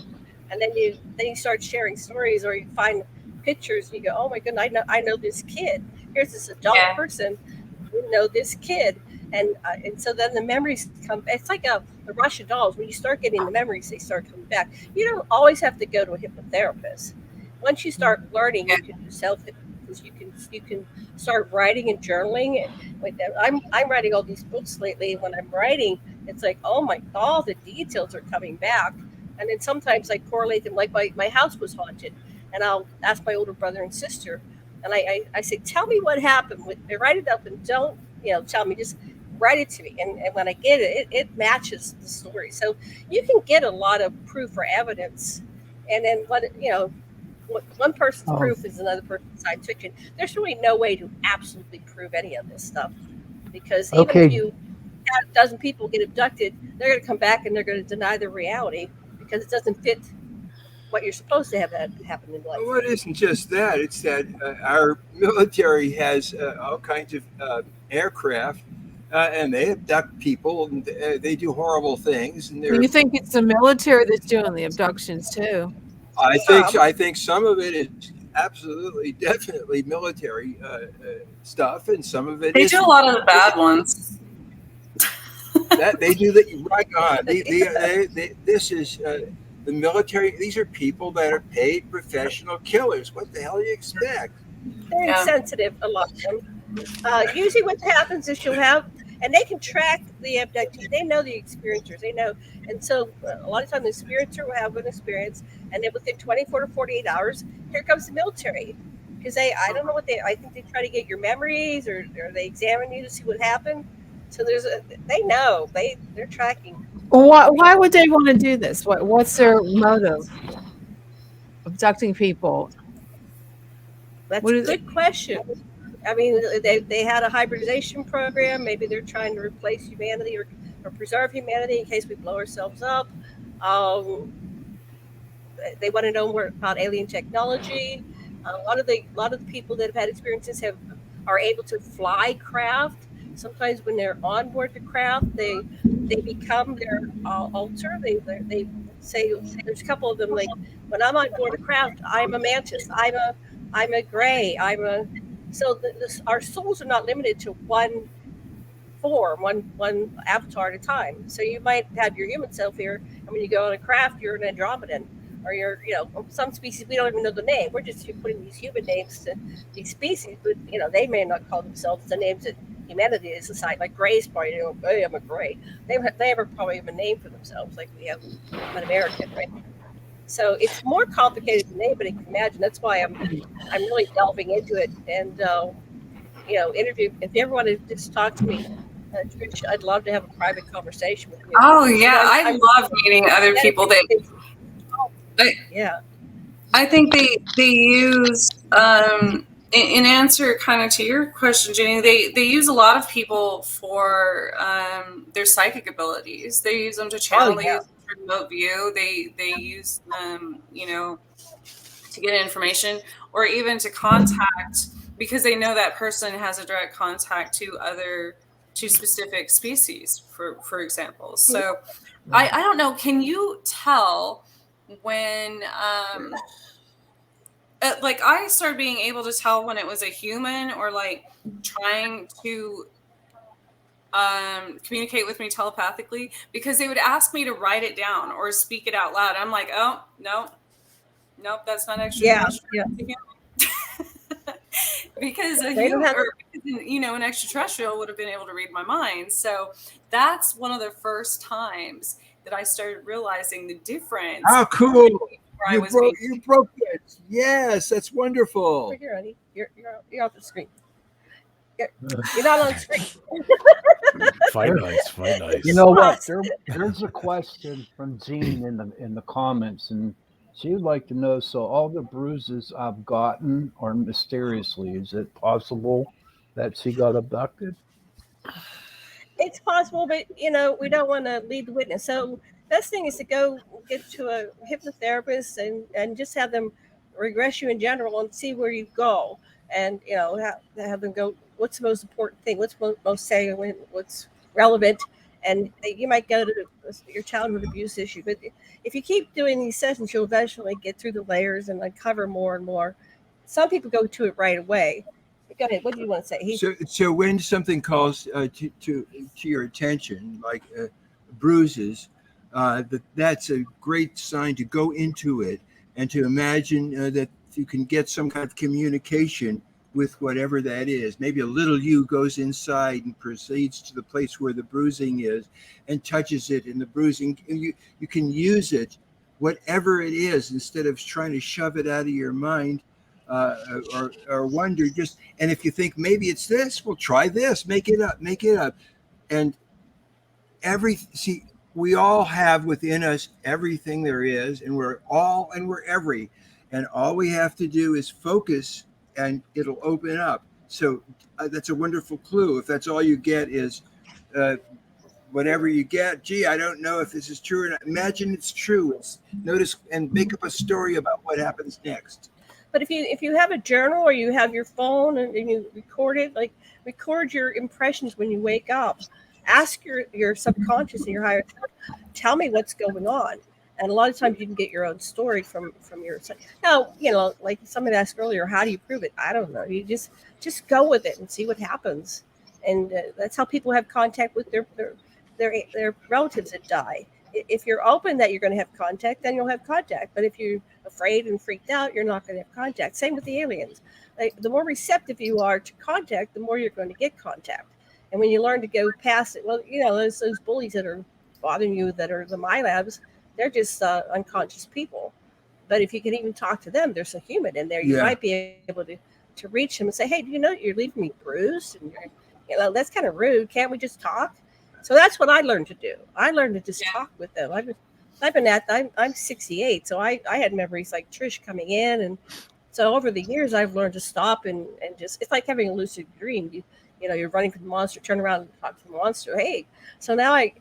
And then you start sharing stories, or you find pictures, and you go, oh my goodness, I know this kid. Here's this adult person who know this kid. And so then the memories come. It's like the rush of dolls. When you start getting the memories, they start coming back. You don't always have to go to a hypnotherapist. Once you start learning, you can do is you can start writing and journaling. I'm writing all these books lately. When I'm writing, it's like, oh my God, the details are coming back. And then sometimes I correlate them, like my house was haunted, and I'll ask my older brother and sister, and I say, tell me what happened. I write it up, and don't tell me, just write it to me. And when I get it, it matches the story. So you can get a lot of proof or evidence, and then one person's proof is another person's science fiction. There's really no way to absolutely prove any of this stuff, because even if you have a dozen people get abducted, they're going to come back and they're going to deny the reality because it doesn't fit what you're supposed to have happen in life. Well, it isn't just that. It's that our military has all kinds of aircraft, and they abduct people, and they do horrible things. And you think it's the military that's doing the abductions too? I think some of it is absolutely, definitely military stuff, and some of it they do a lot of the bad ones. That they do that right on. This is the military. These are people that are paid professional killers. What the hell do you expect? They're insensitive, a lot of them. Usually, what happens is you'll have, and they can track the abductees. They know the experiencers. They know, and so a lot of times the experiencer will have an experience, and then within 24 to 48 hours, here comes the military, because I don't know what I think they try to get your memories, or they examine you to see what happened. So they know, they're tracking. Why would they want to do this? What's their motive? Abducting people. That's a good question. I mean, they had a hybridization program. Maybe they're trying to replace humanity or preserve humanity in case we blow ourselves up. They want to know more about alien technology. A lot of the people that have had experiences are able to fly craft. Sometimes when they're on board the craft, they become their alter. They say, there's a couple of them, like, when I'm on board a craft, I'm a mantis, I'm a gray, our souls are not limited to one form, one avatar at a time. So you might have your human self here, and when you go on a craft, you're an Andromedan, or you're, some species we don't even know the name. We're just putting these human names to these species, but they may not call themselves the names that humanity is assigned. Like Gray's probably, hey, I'm a Gray. They ever probably have a name for themselves, like we have an American, right? So it's more complicated than anybody can imagine. That's why I'm really delving into it. And interview. If you ever want to just talk to me, Trish, I'd love to have a private conversation with you. Oh yeah, I love meeting other people yeah. I think they use in answer kind of to your question, Jenny, they use a lot of people for their psychic abilities. They use them to channel. They use them for remote view. They use them, to get information, or even to contact, because they know that person has a direct contact to specific species, for example. So I don't know. Can you tell when like I started being able to tell when it was a human, or like trying to communicate with me telepathically, because they would ask me to write it down or speak it out loud. I'm like, oh, nope, that's not extraterrestrial. Yeah. Because a human, an extraterrestrial would have been able to read my mind. So that's one of the first times that I started realizing the difference. Oh, cool. You broke it. Yes, that's wonderful. Over here, honey. You're off the screen. You're not on the screen. Fight nice. You know what? There's a question from Jean in the comments, and she would like to know, so all the bruises I've gotten are mysteriously. Is it possible that she got abducted? It's possible, but we don't want to lead the witness. So best thing is to go get to a hypnotherapist and just have them regress you in general and see where you go, and have them go, what's the most important thing, what's most salient, what's relevant, and you might go to your childhood abuse issue. But if you keep doing these sessions, you'll eventually get through the layers and uncover more and more. Some people go to it right away. Go ahead. What do you want to say? So when something calls to your attention, like bruises, that's a great sign to go into it and to imagine that you can get some kind of communication with whatever that is. Maybe a little you goes inside and proceeds to the place where the bruising is and touches it, and the bruising, you can use it, whatever it is, instead of trying to shove it out of your mind or wonder. Just, and if you think maybe it's this, well, try this, make it up. And we all have within us everything there is, and we're every, and all we have to do is focus and it'll open up. So that's a wonderful clue. If that's all you get is whatever you get, gee, I don't know if this is true or not. Imagine it's true. Notice and make up a story about what happens next. But if you have a journal or you have your phone and you record it, like record your impressions when you wake up. Ask your subconscious and your higher self, tell me what's going on. And a lot of times you can get your own story from your. Now, like somebody asked earlier, how do you prove it? I don't know. You just go with it and see what happens. And that's how people have contact with their relatives that die. If you're open that you're going to have contact, then you'll have contact. But if you're afraid and freaked out, you're not going to have contact. Same with the aliens. The more receptive you are to contact, the more you're going to get contact. And when you learn to go past it, well, those bullies that are bothering you that are the MyLabs, they're just unconscious people. But if you can even talk to them, there's a human in there. You might be able to reach them and say, hey, do you know you're leaving me bruised? And that's kind of rude. Can't we just talk? So that's what I learned to do. I learned to just talk with them. I'm 68, so I had memories like Trish coming in. And so over the years, I've learned to stop and just, it's like having a lucid dream. You're running from the monster, turn around and talk to the monster. Hey, so now I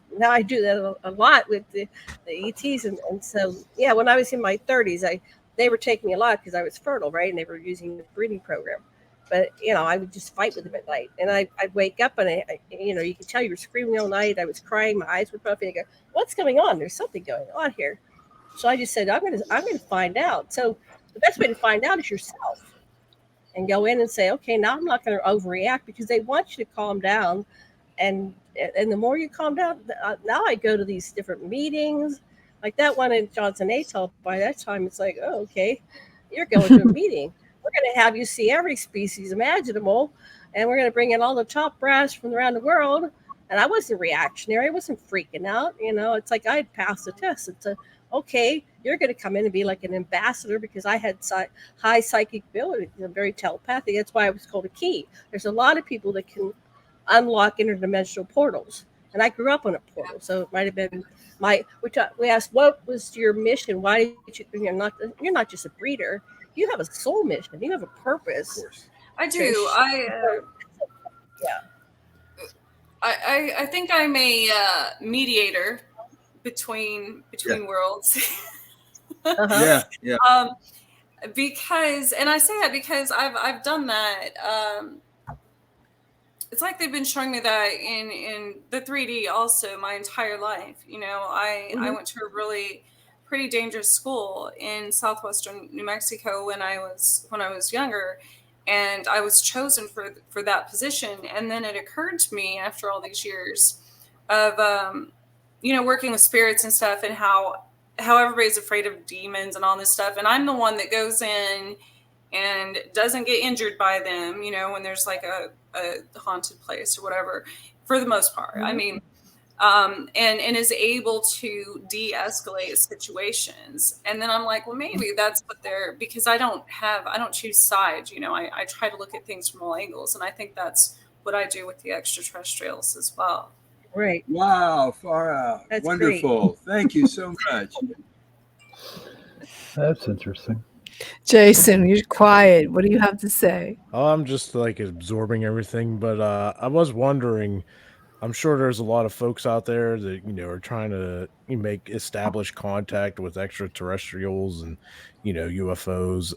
do that a lot with the ETs. And so, when I was in my 30s, they were taking me a lot because I was fertile, right? And they were using the breeding program. But, I would just fight with them at night. And I'd wake up and, you could tell you were screaming all night. I was crying. My eyes were puffy. I go, what's going on? There's something going on here. So I just said, I'm going to find out. So the best way to find out is yourself. And go in and say, okay, now I'm not going to overreact, because they want you to calm down. And the more you calm down, now I go to these different meetings, like that one in Johnson Atoll. By that time, it's like, oh, okay, you're going to a meeting. We're going to have you see every species imaginable, and we're going to bring in all the top brass from around the world. And I wasn't reactionary. I wasn't freaking out. It's like I had passed the test. It's okay, you're going to come in and be like an ambassador, because I had high psychic ability, very telepathic. That's why I was called a key. There's a lot of people that can unlock interdimensional portals. And I grew up on a portal. So it might have been we asked, what was your mission? Why did you're not just a breeder. You have a soul mission. You have a purpose. Of course. I do. I think I'm a mediator between worlds. Yeah. Because, and I say that because I've done that. It's like they've been showing me that in the 3D also my entire life. I went to a really pretty dangerous school in southwestern New Mexico when I was younger, and I was chosen for that position. And then it occurred to me after all these years of working with spirits and stuff, and how everybody's afraid of demons and all this stuff. And I'm the one that goes in and doesn't get injured by them, when there's like a haunted place or whatever, for the most part. Mm-hmm. I mean, and is able to de-escalate situations. And then I'm like, well, maybe that's what because I don't choose sides. I try to look at things from all angles. And I think that's what I do with the extraterrestrials as well. Right. Wow. Far out. That's wonderful. Great. Thank you so much. That's interesting. Jason, you're quiet. What do you have to say? Oh, I'm just like absorbing everything, but I was wondering, I'm sure there's a lot of folks out there that, are trying to establish contact with extraterrestrials and, UFOs.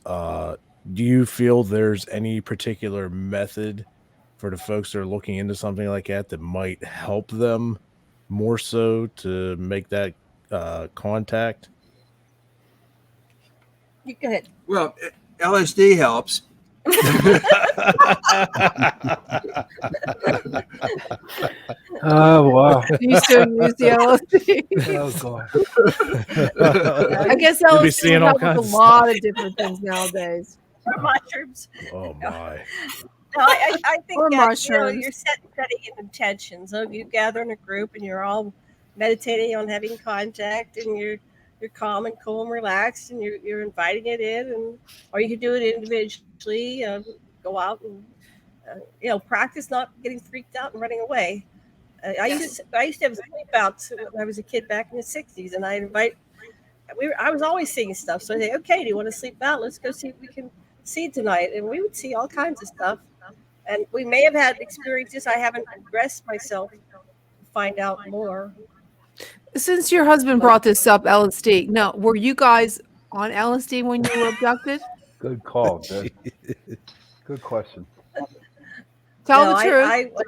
Do you feel there's any particular method for the folks that are looking into something like that might help them more so to make that contact? You go ahead. Well, LSD helps. Oh, wow. You still use the LSD? Oh, God. I guess LSD helps with a lot of different things nowadays. mushrooms. Oh my. No, I think Or that, you know, mushrooms. you're setting an intention. So if you gather in a group and you're all meditating on having contact, and you're calm and cool and relaxed, and you're inviting it in, and or you can do it individually. Go out and you know, practice not getting freaked out and running away. I used to have sleep outs when I was a kid back in the '60s, and I was always seeing stuff. So I say, okay, do you want to sleep out? Let's go see what we can see tonight. And we would see all kinds of stuff. And we may have had experiences. I haven't progressed myself to find out more. Since your husband brought this up, LSD. No, were you guys on LSD when you were abducted? Good call. Good question. Tell No, the truth.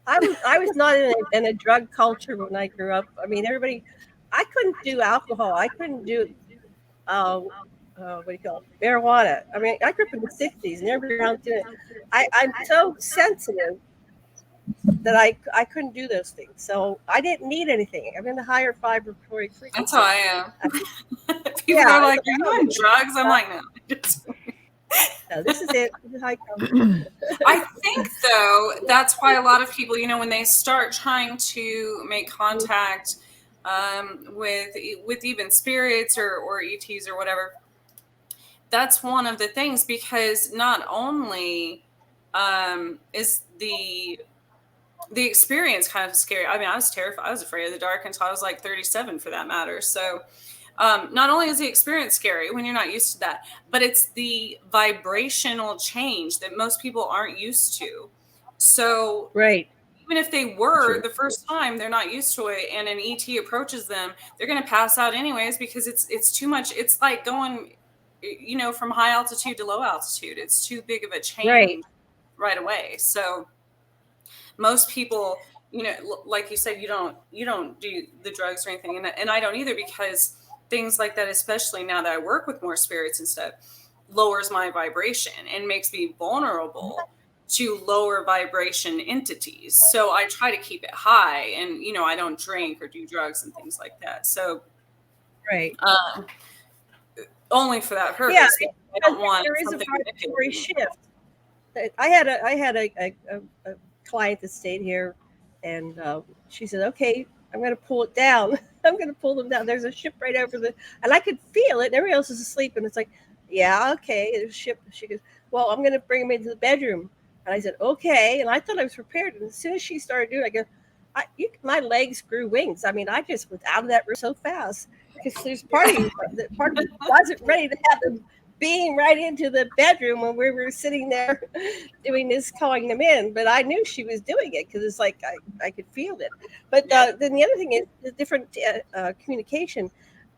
I was not in a drug culture when I grew up. I mean, everybody. I couldn't do alcohol. I couldn't do what do you call it? Marijuana. I mean, I grew up in the '60s, and everybody around doing it. I'm so sensitive that I couldn't do those things. So I didn't need anything. I'm in the higher vibratory frequency. That's how I am. People are like, "Are you on drugs?" I'm like, "No." No, this is it. This is how I come. I think, though, that's why a lot of people, you know, when they start trying to make contact with even spirits or ETs or whatever, that's one of the things, because not only is the experience kind of scary. I mean, I was terrified. I was afraid of the dark until I was like 37, for that matter. So not only is the experience scary when you're not used to that, but it's the vibrational change that most people aren't used to. So right. Even if they were the first time, they're not used to it, and an ET approaches them, they're going to pass out anyways, because it's too much. It's like going, you know, from high altitude to low altitude. It's too big of a change right away. So most people, you know, like you said, you don't do the drugs or anything, and I don't either, because things like that, especially now that I work with more spirits and stuff, lowers my vibration and makes me vulnerable to lower vibration entities. So I try to keep it high, and, you know, I don't drink or do drugs and things like that. So only for that purpose. Yeah, I don't want there is a something vibratory shift. I had a client that stayed here, and she said, "Okay, I'm going to pull it down. I'm going to pull them down. There's a ship right over and I could feel it. And everybody else is asleep, and it's like, yeah, okay, there's a ship." She goes, "Well, I'm going to bring him into the bedroom." And I said, "Okay." And I thought I was prepared. And as soon as she started doing it, I go, my legs grew wings. I mean, I just was out of that room so fast, because there's part of me wasn't ready to have them being right into the bedroom when we were sitting there doing this, calling them in. But I knew she was doing it, because it's like I could feel it. But then the other thing is the different communication.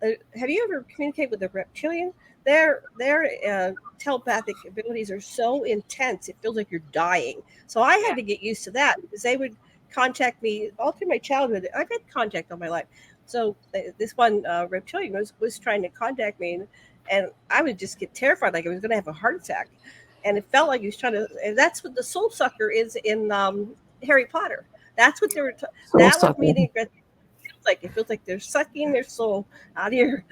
Have you ever communicated with a reptilian? Their telepathic abilities are so intense, it feels like you're dying. So I had to get used to that, because they would contact me all through my childhood. I've had contact all my life. So this one reptilian was trying to contact me, and I would just get terrified, like I was going to have a heart attack. And it felt like he was trying to, and that's what the soul sucker is in Harry Potter. That's what they were, that was meaning. It feels like they're sucking their soul out of your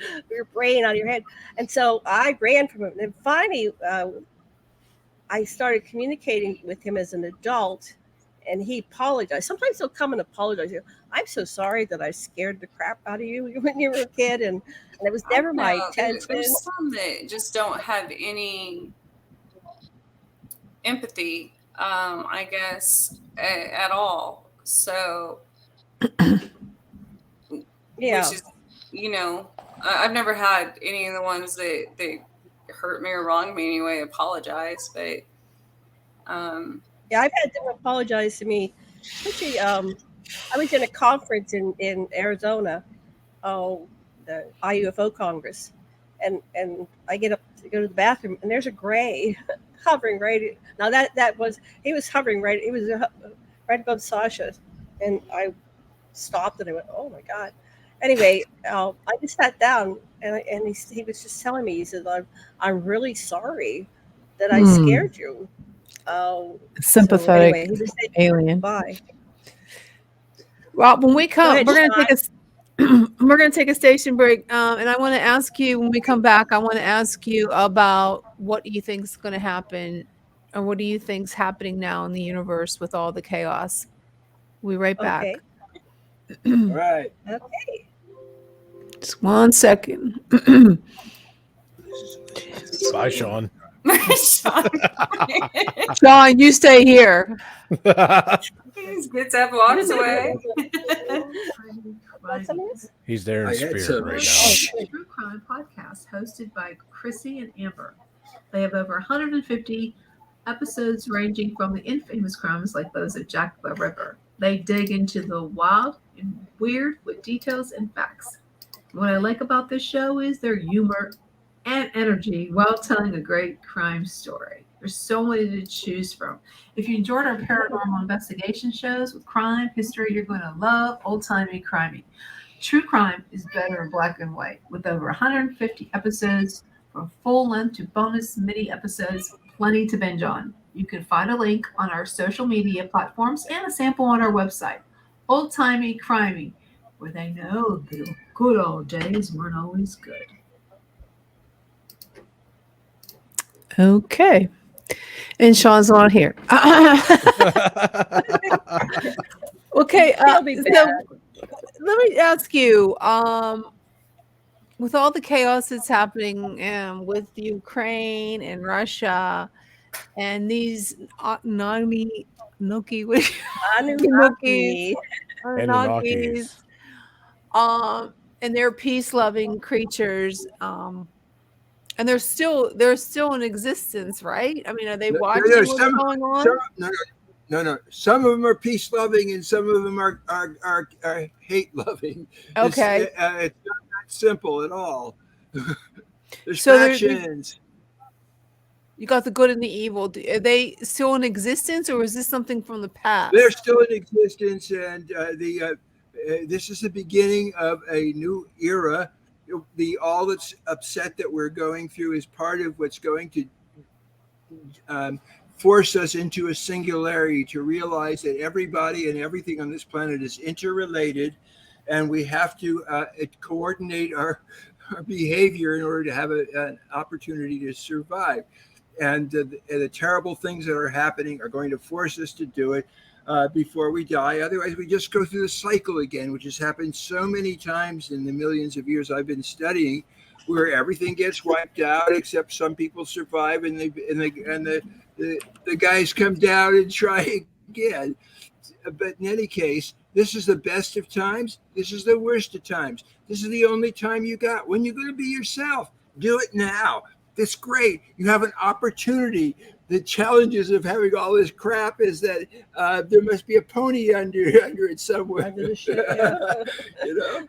brain, out of your head. And so I ran from him. And finally, I started communicating with him as an adult, and he apologized. Sometimes he'll come and apologize. "I'm so sorry that I scared the crap out of you when you were a kid, and it was never my intention." There's some that just don't have any empathy, I guess, at all. So yeah, which is, you know, I've never had any of the ones that they hurt me or wronged me anyway apologize, but yeah, I've had them apologize to me. Especially, I was in a conference in Arizona, the IUFO Congress, and I get up to go to the bathroom, and there's a gray hovering right. Now he was hovering right. It was right above Sasha, and I stopped and I went, "Oh my God." Anyway, I just sat down, and he was just telling me, he said, I'm really sorry that I scared you." Sympathetic alien. Bye. Well, when we come, we're going to take we're going to take a station break. And I want to ask you, when we come back, I want to ask you about what you think is going to happen, or what do you think's happening now in the universe with all the chaos. We'll be right back. Okay. All right. Okay. Just 1 second. Bye, Sean. Sean, you stay here. He's gets up, walks away. Want some of this? He's there in I had spirit some. right A true crime podcast hosted by Chrissy and Amber. They have over 150 episodes ranging from the infamous crimes like those at Jack the Ripper. They dig into the wild and weird with details and facts. What I like about this show is their humor and energy while telling a great crime story. There's so many to choose from. If you enjoyed our paranormal investigation shows with crime, history, you're going to love Old Timey Crimey. True crime is better in black and white, with over 150 episodes from full length to bonus mini episodes, plenty to binge on. You can find a link on our social media platforms and a sample on our website, Old Timey Crimey, where they know the good old days weren't always good. Okay. And Sean's not here. Okay. He'll be So back. let me ask you, with all the chaos that's happening with Ukraine and Russia and these Anunnaki, Anunnaki. Anunnakis, and they're peace-loving creatures, and they're still in existence, right? I mean, are they watching what's going on? No. Some of them are peace loving, and some of them are hate loving. Okay. It's not that simple at all. There's So factions. You got the good and the evil. Are they still in existence, or is this something from the past? They're still in existence, and this is the beginning of a new era. All that's upset that we're going through is part of what's going to force us into a singularity, to realize that everybody and everything on this planet is interrelated, and we have to coordinate our behavior in order to have an opportunity to survive. And the terrible things that are happening are going to force us to do it before we die. Otherwise, we just go through the cycle again, which has happened so many times in the millions of years I've been studying, where everything gets wiped out except some people survive, and the guys come down and try again. But in any case, this is the best of times. This is the worst of times. This is the only time you got. When you're going to be yourself, do it now. That's great. You have an opportunity. The challenges of having all this crap is that there must be a pony under it somewhere. Under the ship, yeah. You know?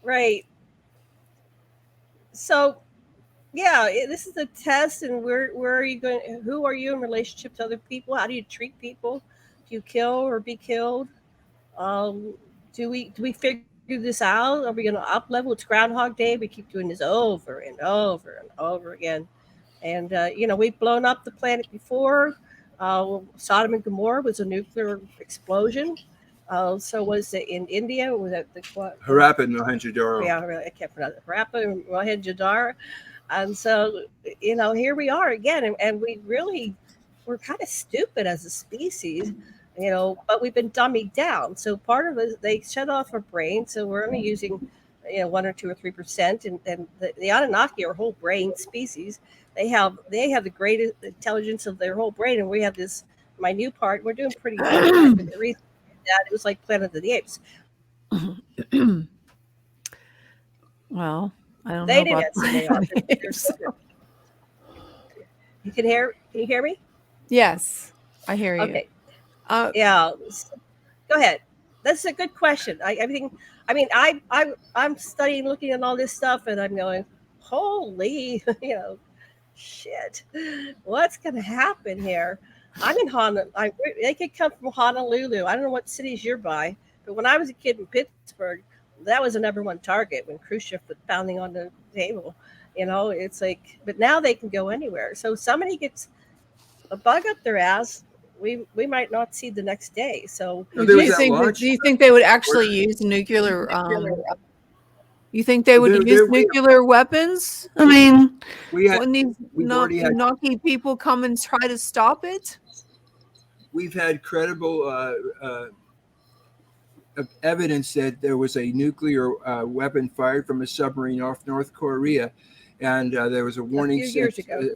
Right. So, yeah, this is a test, and where are you going? Who are you in relationship to other people? How do you treat people? Do you kill or be killed? Do we figure this out? Are we going to up level? It's Groundhog Day. We keep doing this over and over and over again. And, we've blown up the planet before. Sodom and Gomorrah was a nuclear explosion. So was it in India? Was that Harappa and Mohenjo-daro. Yeah, I can't pronounce it. Harappa and Mohenjo-daro. And so, here we are again. And we're kind of stupid as a species, but we've been dummied down. So part of it, they shut off our brain. So we're only using, 1 or 2 or 3%. And the Anunnaki are a whole brain species. They have the greatest intelligence of their whole brain. And we have this minute part. We're doing pretty good. But the reason that it was like Planet of the Apes. Well, I don't They know didn't about say they are. They're so good. Can you hear me? Yes, I hear you. Okay. Yeah. Go ahead. That's a good question. I'm studying, looking at all this stuff, and I'm going, holy, shit, what's going to happen here? I'm in Honolulu. They could come from Honolulu. I don't know what cities you're by, but when I was a kid in Pittsburgh, that was the number one target when Khrushchev was pounding on the table. It's like, but now they can go anywhere. So somebody gets a bug up their ass, we might not see the next day. So No, Do there was you that think launch. do you think they would actually use nuclear? You think they would use nuclear weapons? I mean, when these we've already had Anunnaki people come and try to stop it? we've had credible evidence that there was a nuclear weapon fired from a submarine off North Korea, and there was a warning a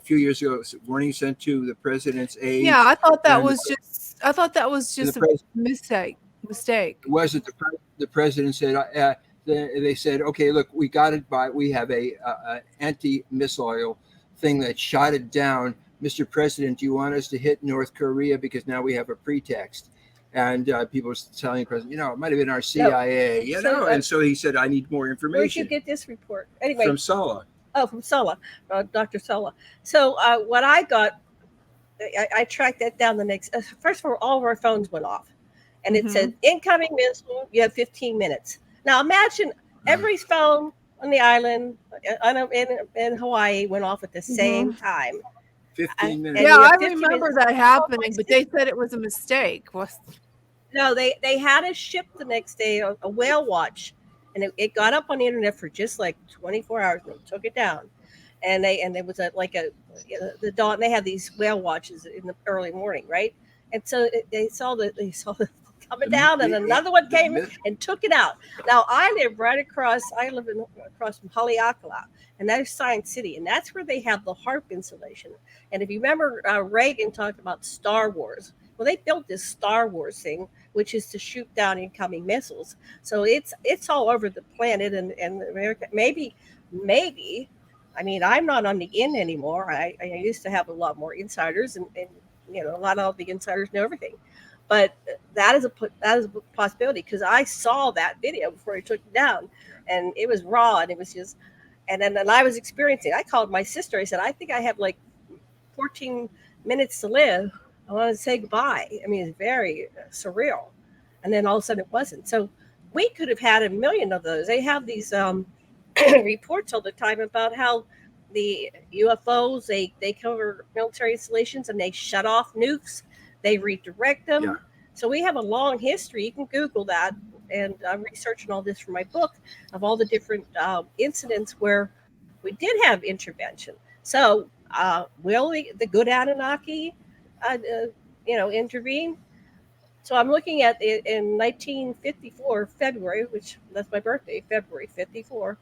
few years ago. Warning sent to the president's aides. Yeah, I thought that was just a mistake. It wasn't. The president said. They said, "Okay, look, we got it by. We have a anti-missile thing that shot it down. Mr. President, do you want us to hit North Korea because now we have a pretext?" And people were telling the president, it might have been our CIA, and so he said, I need more information. Where'd you get this report? Anyway. From Sala. Oh, from Sala, Dr. Sala. So what I got, I tracked that down the next, first of all of our phones went off. And it said, incoming missile, you have 15 minutes. Now imagine every phone on the island in Hawaii went off at the same time. 15 minutes. Yeah, I remember that happening, but they said it was a mistake. No, they had a ship the next day, a whale watch, and it got up on the internet for just like 24 hours and they took it down. And there was the dawn. They had these whale watches in the early morning, right? And so they saw the coming down, and another one came and took it out. Now I live across from Haleakala, and that's Science City, and that's where they have the HARP installation. And if you remember, Reagan talked about Star Wars. Well, they built this Star Wars thing, which is to shoot down incoming missiles. So it's all over the planet, and America. Maybe. I mean, I'm not on the in anymore. I used to have a lot more insiders, and a lot of the insiders know everything. But that is a possibility, because I saw that video before he took it down, and it was raw, and it was just, and then I was experiencing. I called my sister. I said, I think I have like 14 minutes to live. I want to say goodbye. I mean, it's very surreal. And then all of a sudden it wasn't. So we could have had a million of those. They have these reports all the time about how the UFOs, they cover military installations and they shut off nukes. They redirect them. Yeah. So we have a long history. You can Google that. And I'm researching all this for my book of all the different incidents where we did have intervention. So will the good Anunnaki, intervene? So I'm looking at it in 1954, February, which that's my birthday, February 54.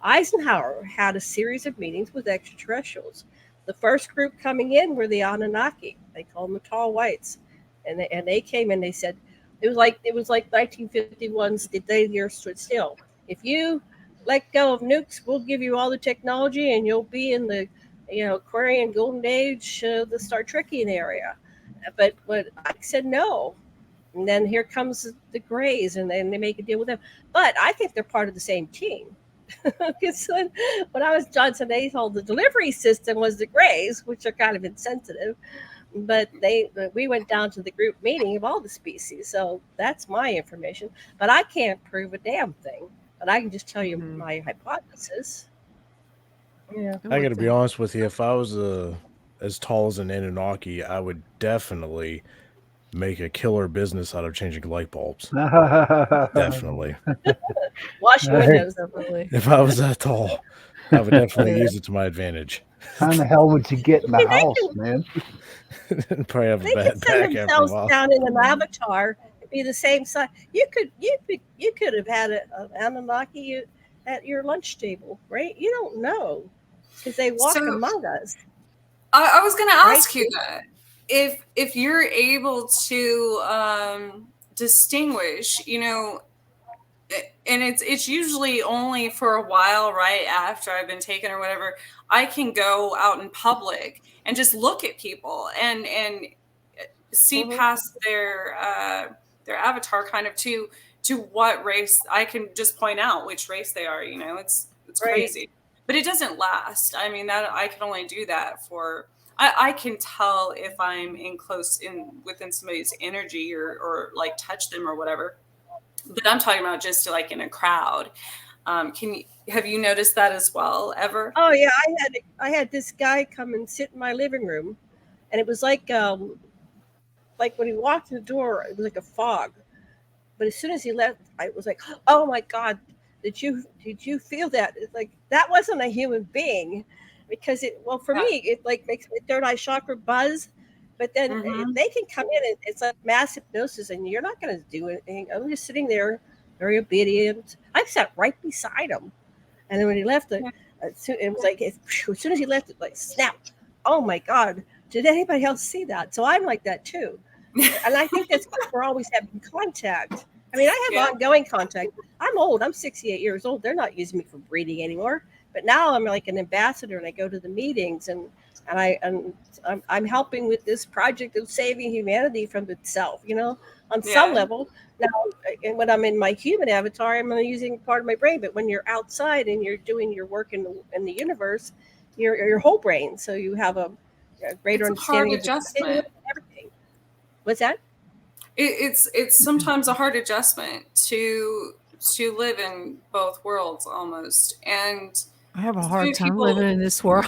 Eisenhower had a series of meetings with extraterrestrials. The first group coming in were the Anunnaki. They called them the tall whites. And they came in, they said, it was like 1951's The Day the Earth Stood Still. If you let go of nukes, we'll give you all the technology and you'll be in the Aquarian Golden Age, the Star Trekian area. But I said no. And then here comes the Greys, and then they make a deal with them. But I think they're part of the same team. Because when I was Johnson Atoll, the delivery system was the Greys, which are kind of insensitive. But we went down to the group meeting of all the species. So that's my information. But I can't prove a damn thing. But I can just tell you my hypothesis. Yeah. I got to be honest with you. If I was as tall as an Anunnaki, I would definitely make a killer business out of changing light bulbs. Definitely. Wash your windows, definitely. If I was that tall, I would definitely use it to my advantage. How the hell would you get in the house, man? Probably have a bad back after a while. Down in an avatar, it'd be the same size. You could have had an Anunnaki at your lunch table, right? You don't know, because they walk among us. I was going to ask you that. If you're able to distinguish, and it's usually only for a while, right after I've been taken or whatever, I can go out in public and just look at people and see past their avatar kind of to what race. I can just point out which race they are. It's crazy, but it doesn't last. I mean, that I can only do that for. I can tell if I'm within somebody's energy or like touch them or whatever, but I'm talking about just like in a crowd. Have you noticed that as well ever? Oh yeah, I had this guy come and sit in my living room, and it was like like when he walked in the door, it was like a fog. But as soon as he left, I was like, oh my God, did you feel that? It's like that wasn't a human being, because for me it like makes my third eye chakra buzz. But then they can come in and it's like mass hypnosis, and you're not going to do anything. I'm just sitting there, very obedient. I sat right beside him, and then when he left, it was like as soon as he left, it like snap. Oh my God, did anybody else see that? So I'm like that too. And I think that's because we're always having contact. I mean, I have ongoing contact. I'm old. I'm 68 years old. They're not using me for breeding anymore. But now I'm like an ambassador, and I go to the meetings, and I'm helping with this project of saving humanity from itself. On some level. Now, and when I'm in my human avatar, I'm using part of my brain. But when you're outside and you're doing your work in the universe, your whole brain. So you have a greater understanding of adjustment. Everything. What's that? It's sometimes a hard adjustment to live in both worlds almost, and I have a hard time living in this world.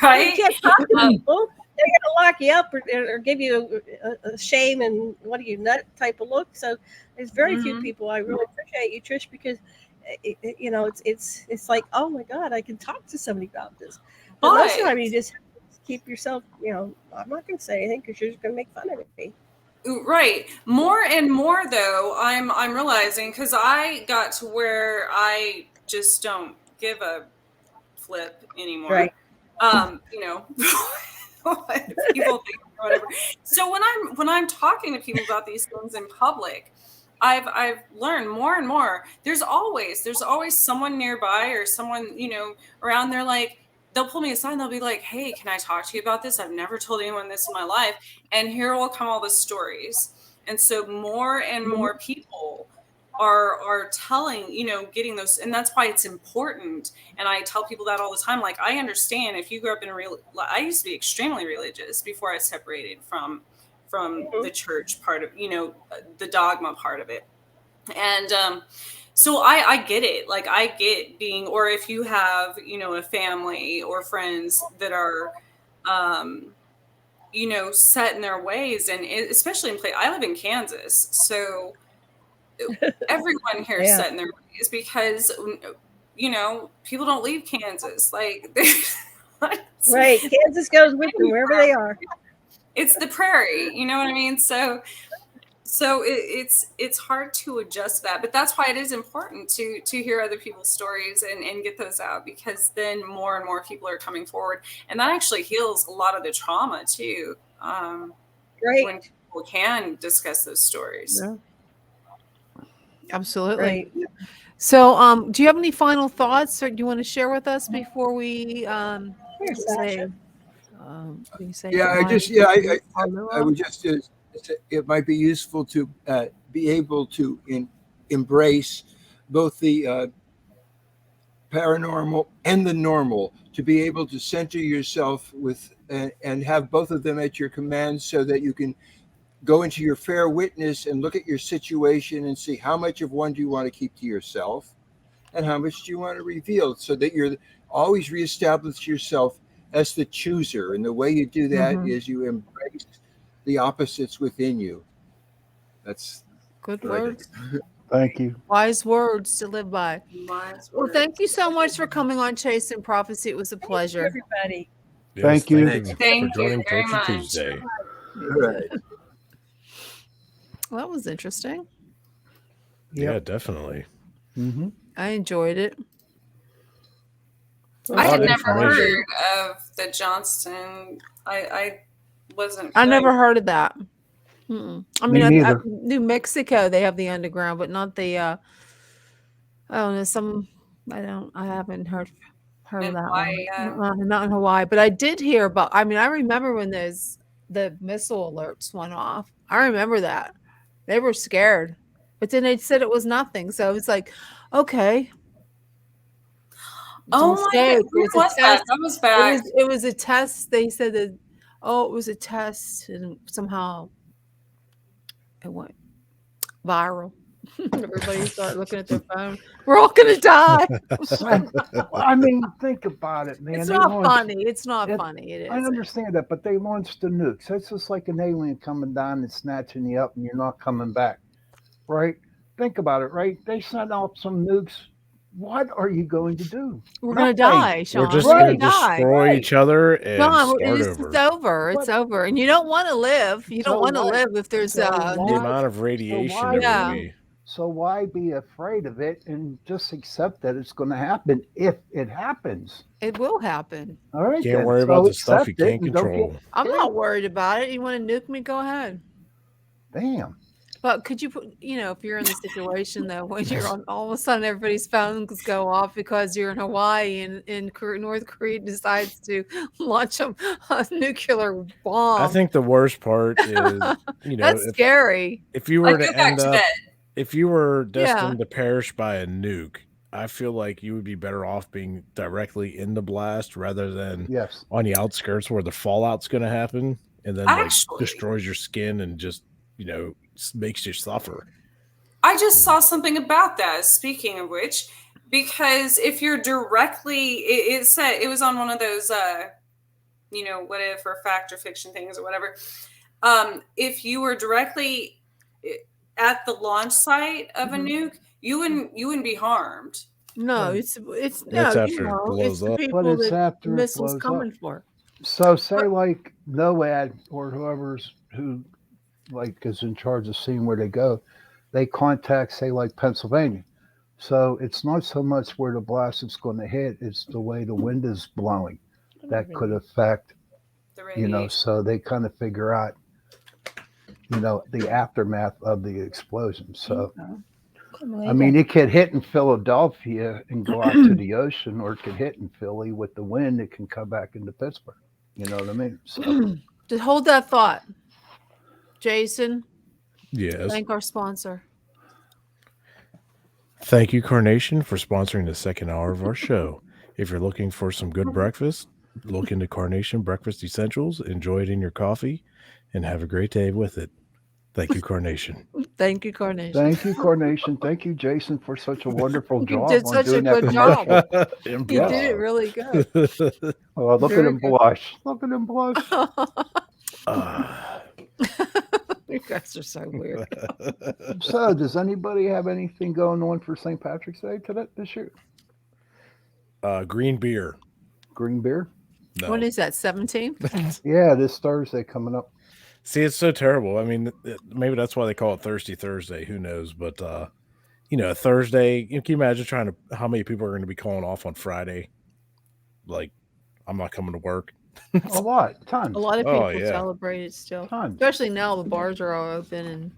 Right? You can't talk to people. They're going to lock you up or give you a shame and what are you nut type of look. So there's very few people. I really appreciate you, Trish, because it's like, oh my God, I can talk to somebody about this. But most of the time you just keep yourself, I'm not going to say anything because you're just going to make fun of me. Right. More and more though, I'm realizing, because I got to where I just don't give a flip anymore. Right. People think or whatever. So when I'm talking to people about these things in public, I've learned more and more. There's always someone nearby or someone, around there, like they'll pull me aside and they'll be like, hey, can I talk to you about this? I've never told anyone this in my life. And here will come all the stories. And so more and more people are telling, getting those, and that's why it's important. And I tell people that all the time. Like, I understand if you grew up in I used to be extremely religious before I separated from the church part of, the dogma part of it. And, so I get it. Like, I get being, or if you have, a family or friends that are, set in their ways, and especially in I live in Kansas, so everyone here is set in their ways because, people don't leave Kansas. Like, right. Kansas goes with them wherever they are. It's the prairie, you know what I mean? So it's hard to adjust that, but that's why it is important to hear other people's stories and get those out, because then more and more people are coming forward, and that actually heals a lot of the trauma too. Right. When people can discuss those stories. Yeah. Absolutely. Right. So, do you have any final thoughts, or do you want to share with us before we say? I would just. It might be useful to be able to embrace both the paranormal and the normal, to be able to center yourself with and have both of them at your command, so that you can go into your fair witness and look at your situation and see how much of one do you want to keep to yourself and how much do you want to reveal, so that you're always reestablish yourself as the chooser. And the way you do that is you embrace the opposites within you. That's good words. Thank you. Wise words to live by. Well, thank you so much for coming on Chasing Prophecy. It was a pleasure. Thank you, everybody. Yes, Thank you. Thank for joining you very Culture much. Tuesday. right. Well, that was interesting. Yeah, definitely. Mm-hmm. I enjoyed it. I had lot of never information. heard of the Johnston. I wasn't. I never heard of that. Mm-mm. I Me mean, neither. New Mexico, they have the underground, but not the. I don't know. I haven't heard of In that Hawaii, one. Not in Hawaii, but I did hear about. I mean, I remember when the missile alerts went off. I remember that they were scared, but then they said it was nothing. So it's like, okay. Oh my God! When was that? That was back. It was a test. They said that. Oh, it was a test, and somehow it went viral. Everybody start looking at their phone. We're all gonna die. I mean, think about it, man. It's They not launched- funny. It's not it- funny. It I is. understand that, but they launched the nukes. That's just like an alien coming down and snatching you up, and you're not coming back, right? Think about it, right? They sent out some nukes. What are you going to do? We're gonna Nothing. die, Sean. We're just We're going gonna to die. destroy each other and John, start it's over. over. It's over. And you don't want to live. You don't So want to what? live if there's So The why- amount of radiation why- there Yeah. would be. So why be afraid of it and just accept that it's going to happen if it happens? It will happen. All right. Can't then. worry So about the stuff you accept it can't and don't control. get- I'm not worried about it. You want to nuke me? Go ahead. Damn. But could you put, if you're in the situation though, when you're on, all of a sudden everybody's phones go off because you're in Hawaii and North Korea decides to launch a nuclear bomb. I think the worst part is, that's scary. if you I were go to back end to up, bed. if you were Yeah. destined to perish by a nuke, I feel like you would be better off being directly in the blast rather than Yes. on the outskirts where the fallout's going to happen and then like Actually- destroys your skin and just makes you suffer. I just saw something about that. Speaking of which, because if you're directly, it said it was on one of those, what if or fact or fiction things or whatever. If you were directly at the launch site of a nuke, you wouldn't be harmed. No, it's no, That's after it it's blows the up. people But it's that after it missiles blows coming up. for. So say like NOAD or who like is in charge of seeing where they go, they contact say like Pennsylvania. So it's not so much where the blast is going to hit, it's the way the wind is blowing that could affect, The radiation. so they kind of figure out, the aftermath of the explosion. So I mean, it could hit in Philadelphia and go out to the ocean, or it could hit in Philly with the wind. It can come back into Pittsburgh. You know what I mean? So Just hold that thought. Jason, Yes. thank our sponsor. Thank you, Carnation, for sponsoring the second hour of our show. If you're looking for some good breakfast, look into Carnation Breakfast Essentials. Enjoy it in your coffee and have a great day with it. Thank you, Carnation. Thank you, Carnation. thank you, Carnation. Thank you, Jason, for such a wonderful You job did on such a doing that good job. commercial. You did it really good. Oh, look at Very him good. blush. Look at him blush. You guys are so weird. So, does anybody have anything going on for St. Patrick's Day this year? Green beer. Green beer? No. When is that? 17th? Yeah, this Thursday coming up. See, it's so terrible. I mean, maybe that's why they call it Thirsty Thursday. Who knows? But, Thursday, can you imagine how many people are going to be calling off on Friday? Like, I'm not coming to work. A lot, tons. A lot of people Oh, yeah. celebrate it still. Tons. Especially now the bars are all open and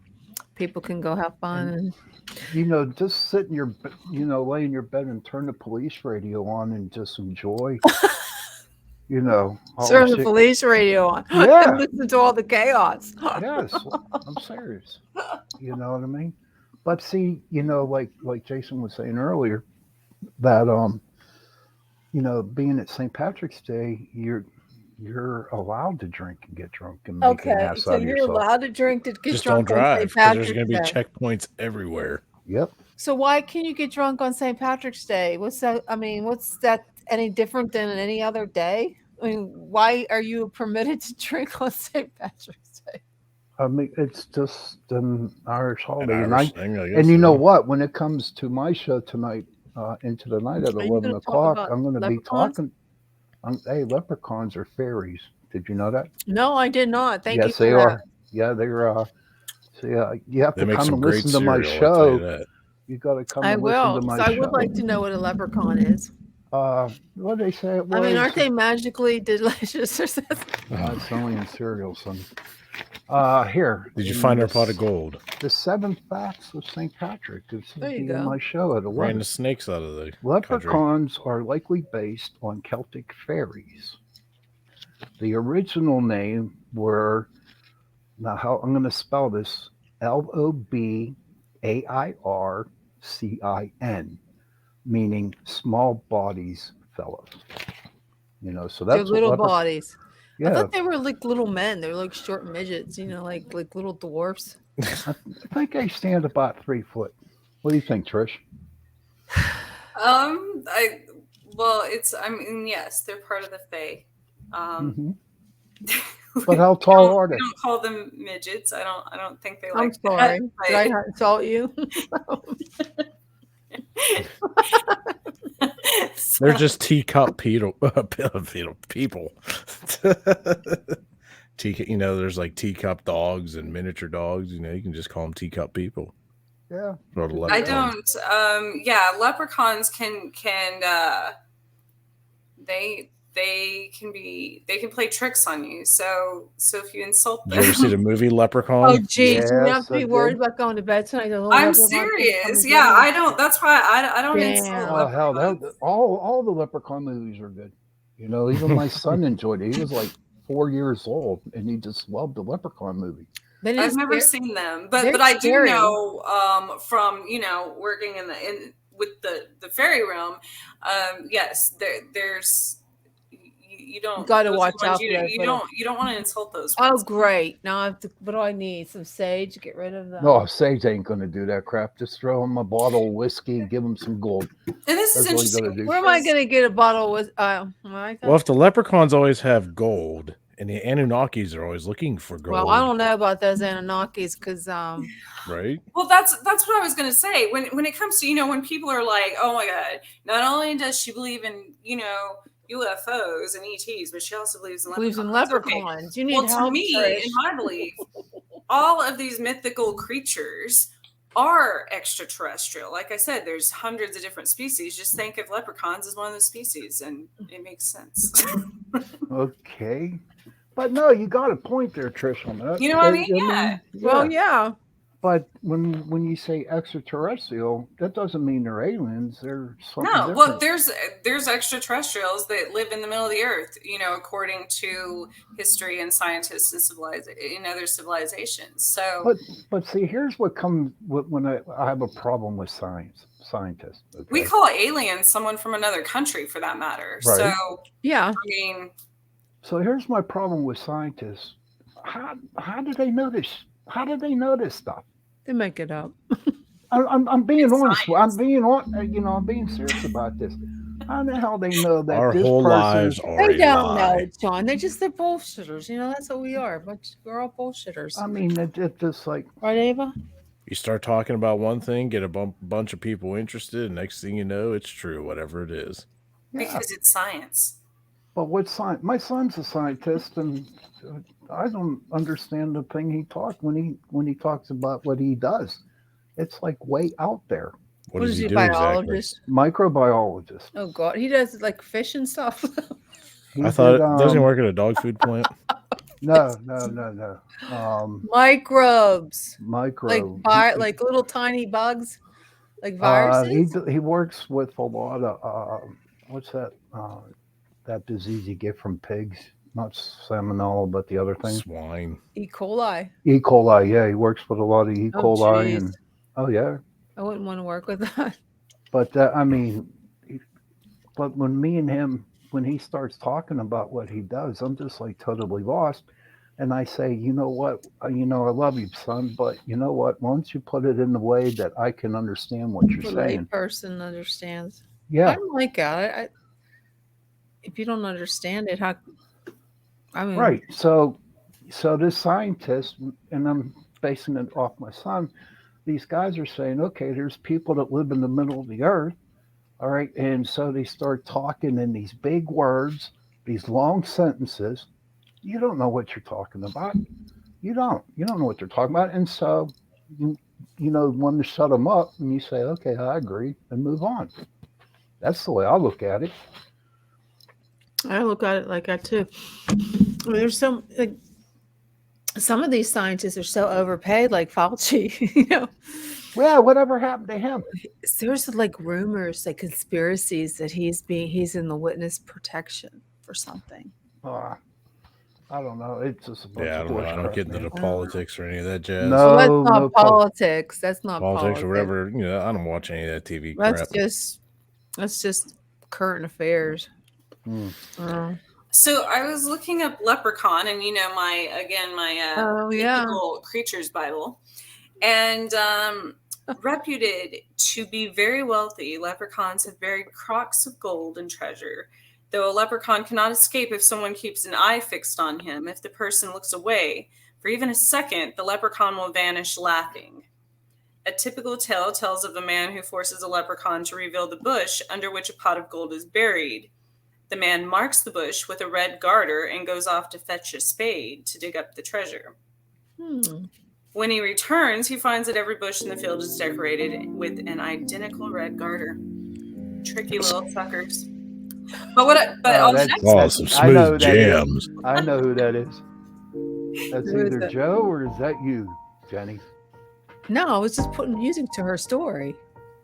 people can go have fun. And Just sit in your, lay in your bed and turn the police radio on and just enjoy, all turn the the shit. police radio on. Yeah. And listen to all the chaos. Yes, I'm serious. You know what I mean? But see, like Jason was saying earlier, that being at St. Patrick's Day, you're allowed to drink and get drunk and make an Okay, ass so out of you're yourself. allowed to drink to get Just don't drunk on drive St. because there's going Patrick's to be Day. checkpoints everywhere. Yep. So why can you get drunk on St. Patrick's Day? What's that? I mean, what's that any different than any other day? I mean, why are you permitted to drink on St. Patrick's Day? I mean, it's just an Irish holiday. An And Irish thing, I guess, and you know yeah. what? When it comes to my show tonight, into the night at Are you 11 gonna talk o'clock, about I'm going to be leprechauns? talking. Hey, leprechauns are fairies. Did you know that? No, I did not. Thank you Yes, for they that. are. Yeah, they're. So yeah, you have They to make come some and great listen to my cereal, I'll tell you show. that. You got to come I and will. listen to my So I show. would like to know what a leprechaun is. What did they say it was? I mean, aren't they magically delicious or something? It's only in cereal, son. Here. Did you in find our this- pot of gold? The 7 facts of St. Patrick. It's There you in go. my show at Ran 11. the snakes out of the country. Leprechauns are likely based on Celtic fairies. The original name were, now how I'm going to spell this, Lobaircin, meaning small bodies fellows. So They're that's little what bodies. I Yeah, thought they were like little men. They were like short midgets, like little dwarfs. I think they stand about 3 foot. What do you think, Trish? I mean, yes, they're part of the Fae. But how tall are they? We don't call them midgets. I don't think they I'm like sorry. that. Did I insult you? They're just teacup people. There's like teacup dogs and miniature dogs. You can just call them teacup people. Yeah. I don't. Leprechauns can they can play tricks on you. So if you insult them, Did you ever see the movie Leprechaun? Oh, geez, you don't have Yes, to be I worried did. about going to bed tonight. I'm serious. Yeah, I don't. That's why I don't insult. Oh hell, all the Leprechaun movies are good. Even my son enjoyed it. He was like 4 years old, and he just loved the Leprechaun movie. I've never seen them, but I do know from working with the fairy realm. Yes, there's you don't got to watch out. You don't want to insult those Oh, ones. great! Now what do I need? Some sage to get rid of them. No, sage ain't going to do that crap. Just throw him a bottle of whiskey and give him some gold. And this is interesting. Where am I going to get a bottle with? Well, if the leprechauns always have gold, and the Anunnakis are always looking for gold. Well, I don't know about those Anunnakis because right. Well, that's what I was going to say. When it comes to when people are like, oh my God, not only does she believe in UFOs and ETs, but she also believes in leprechauns. Okay. You need help, to me, Trish. in my belief, all of these mythical creatures are extraterrestrial. Like I said, there's hundreds of different species. Just think of leprechauns as one of those species, and it makes sense. Okay. But no, you got a point there, Trish, on that. You know what I mean? Yeah. Well, yeah. But when you say extraterrestrial, that doesn't mean they're aliens. They're something different. Well, there's extraterrestrials that live in the middle of the earth, according to history and scientists and other civilizations. So, but see, here's what comes when I have a problem with scientists. Okay? We call aliens someone from another country, for that matter. Right. So, yeah, I mean. So here's my problem with scientists. How do they know this? How do they know this stuff? They make it up. I'm being honest. Science. I'm being serious about this. How the hell they know that our this whole person? lives are They a don't lie. know, John. They're bullshitters. That's what we are. But we're all bullshitters. I mean, it's just like, right, Ava? You start talking about one thing, get a bunch of people interested, and next thing you know, it's true, whatever it is. yeah. Because it's science. But what science? My son's a scientist, and I don't understand the thing he talks when he talks about what he does. It's like way out there. What does he do biologist? exactly? Microbiologist. Oh God, he does like fish and stuff. I thought doesn't he work at a dog food plant? No. Microbes. Like little tiny bugs, like viruses. He works with a lot of what's that? That disease you get from pigs, not salmonella, but the other thing. Swine. E. coli. E. coli, yeah. He works with a lot of E. coli. Geez. And yeah. I wouldn't want to work with that. But but when me and him, when he starts talking about what he does, I'm just like totally lost. And I say, you know what? I love you, son, but you know what? Why don't you put it in the way that I can understand what you're saying? The person understands. Yeah. I don't like that. If you don't understand it, right. So this scientist, and I'm basing it off my son, these guys are saying, okay, there's people that live in the middle of the earth. All right. And so they start talking in these big words, these long sentences. You don't know what you're talking about. You don't know what they're talking about. And so, you want to shut them up and you say, okay, I agree, and move on. That's the way I look at it. I look at it like that too. I mean, there's some of these scientists are so overpaid, like Fauci. Well, whatever happened to him? There's like rumors, like conspiracies that he's in the witness protection for something. I don't know. It's just a bunch of I don't get into the politics or any of that jazz. No, that's not politics. That's not politics or whatever. I don't watch any of that TV crap. That's just current affairs. So I was looking up leprechaun, and my mythical creatures Bible, And reputed to be very wealthy, leprechauns have buried crocks of gold and treasure. Though a leprechaun cannot escape if someone keeps an eye fixed on him, if the person looks away for even a second, the leprechaun will vanish laughing. A typical tale tells of a man who forces a leprechaun to reveal the bush under which a pot of gold is buried. The man marks the bush with a red garter and goes off to fetch a spade to dig up the treasure. When he returns, he finds that every bush in the field is decorated with an identical red garter. Tricky little suckers. But on the next some I know smooth who that is. jams. I know who that is. That's Who is either it? Joe or is that you, Jenny? No, I was just putting music to her story.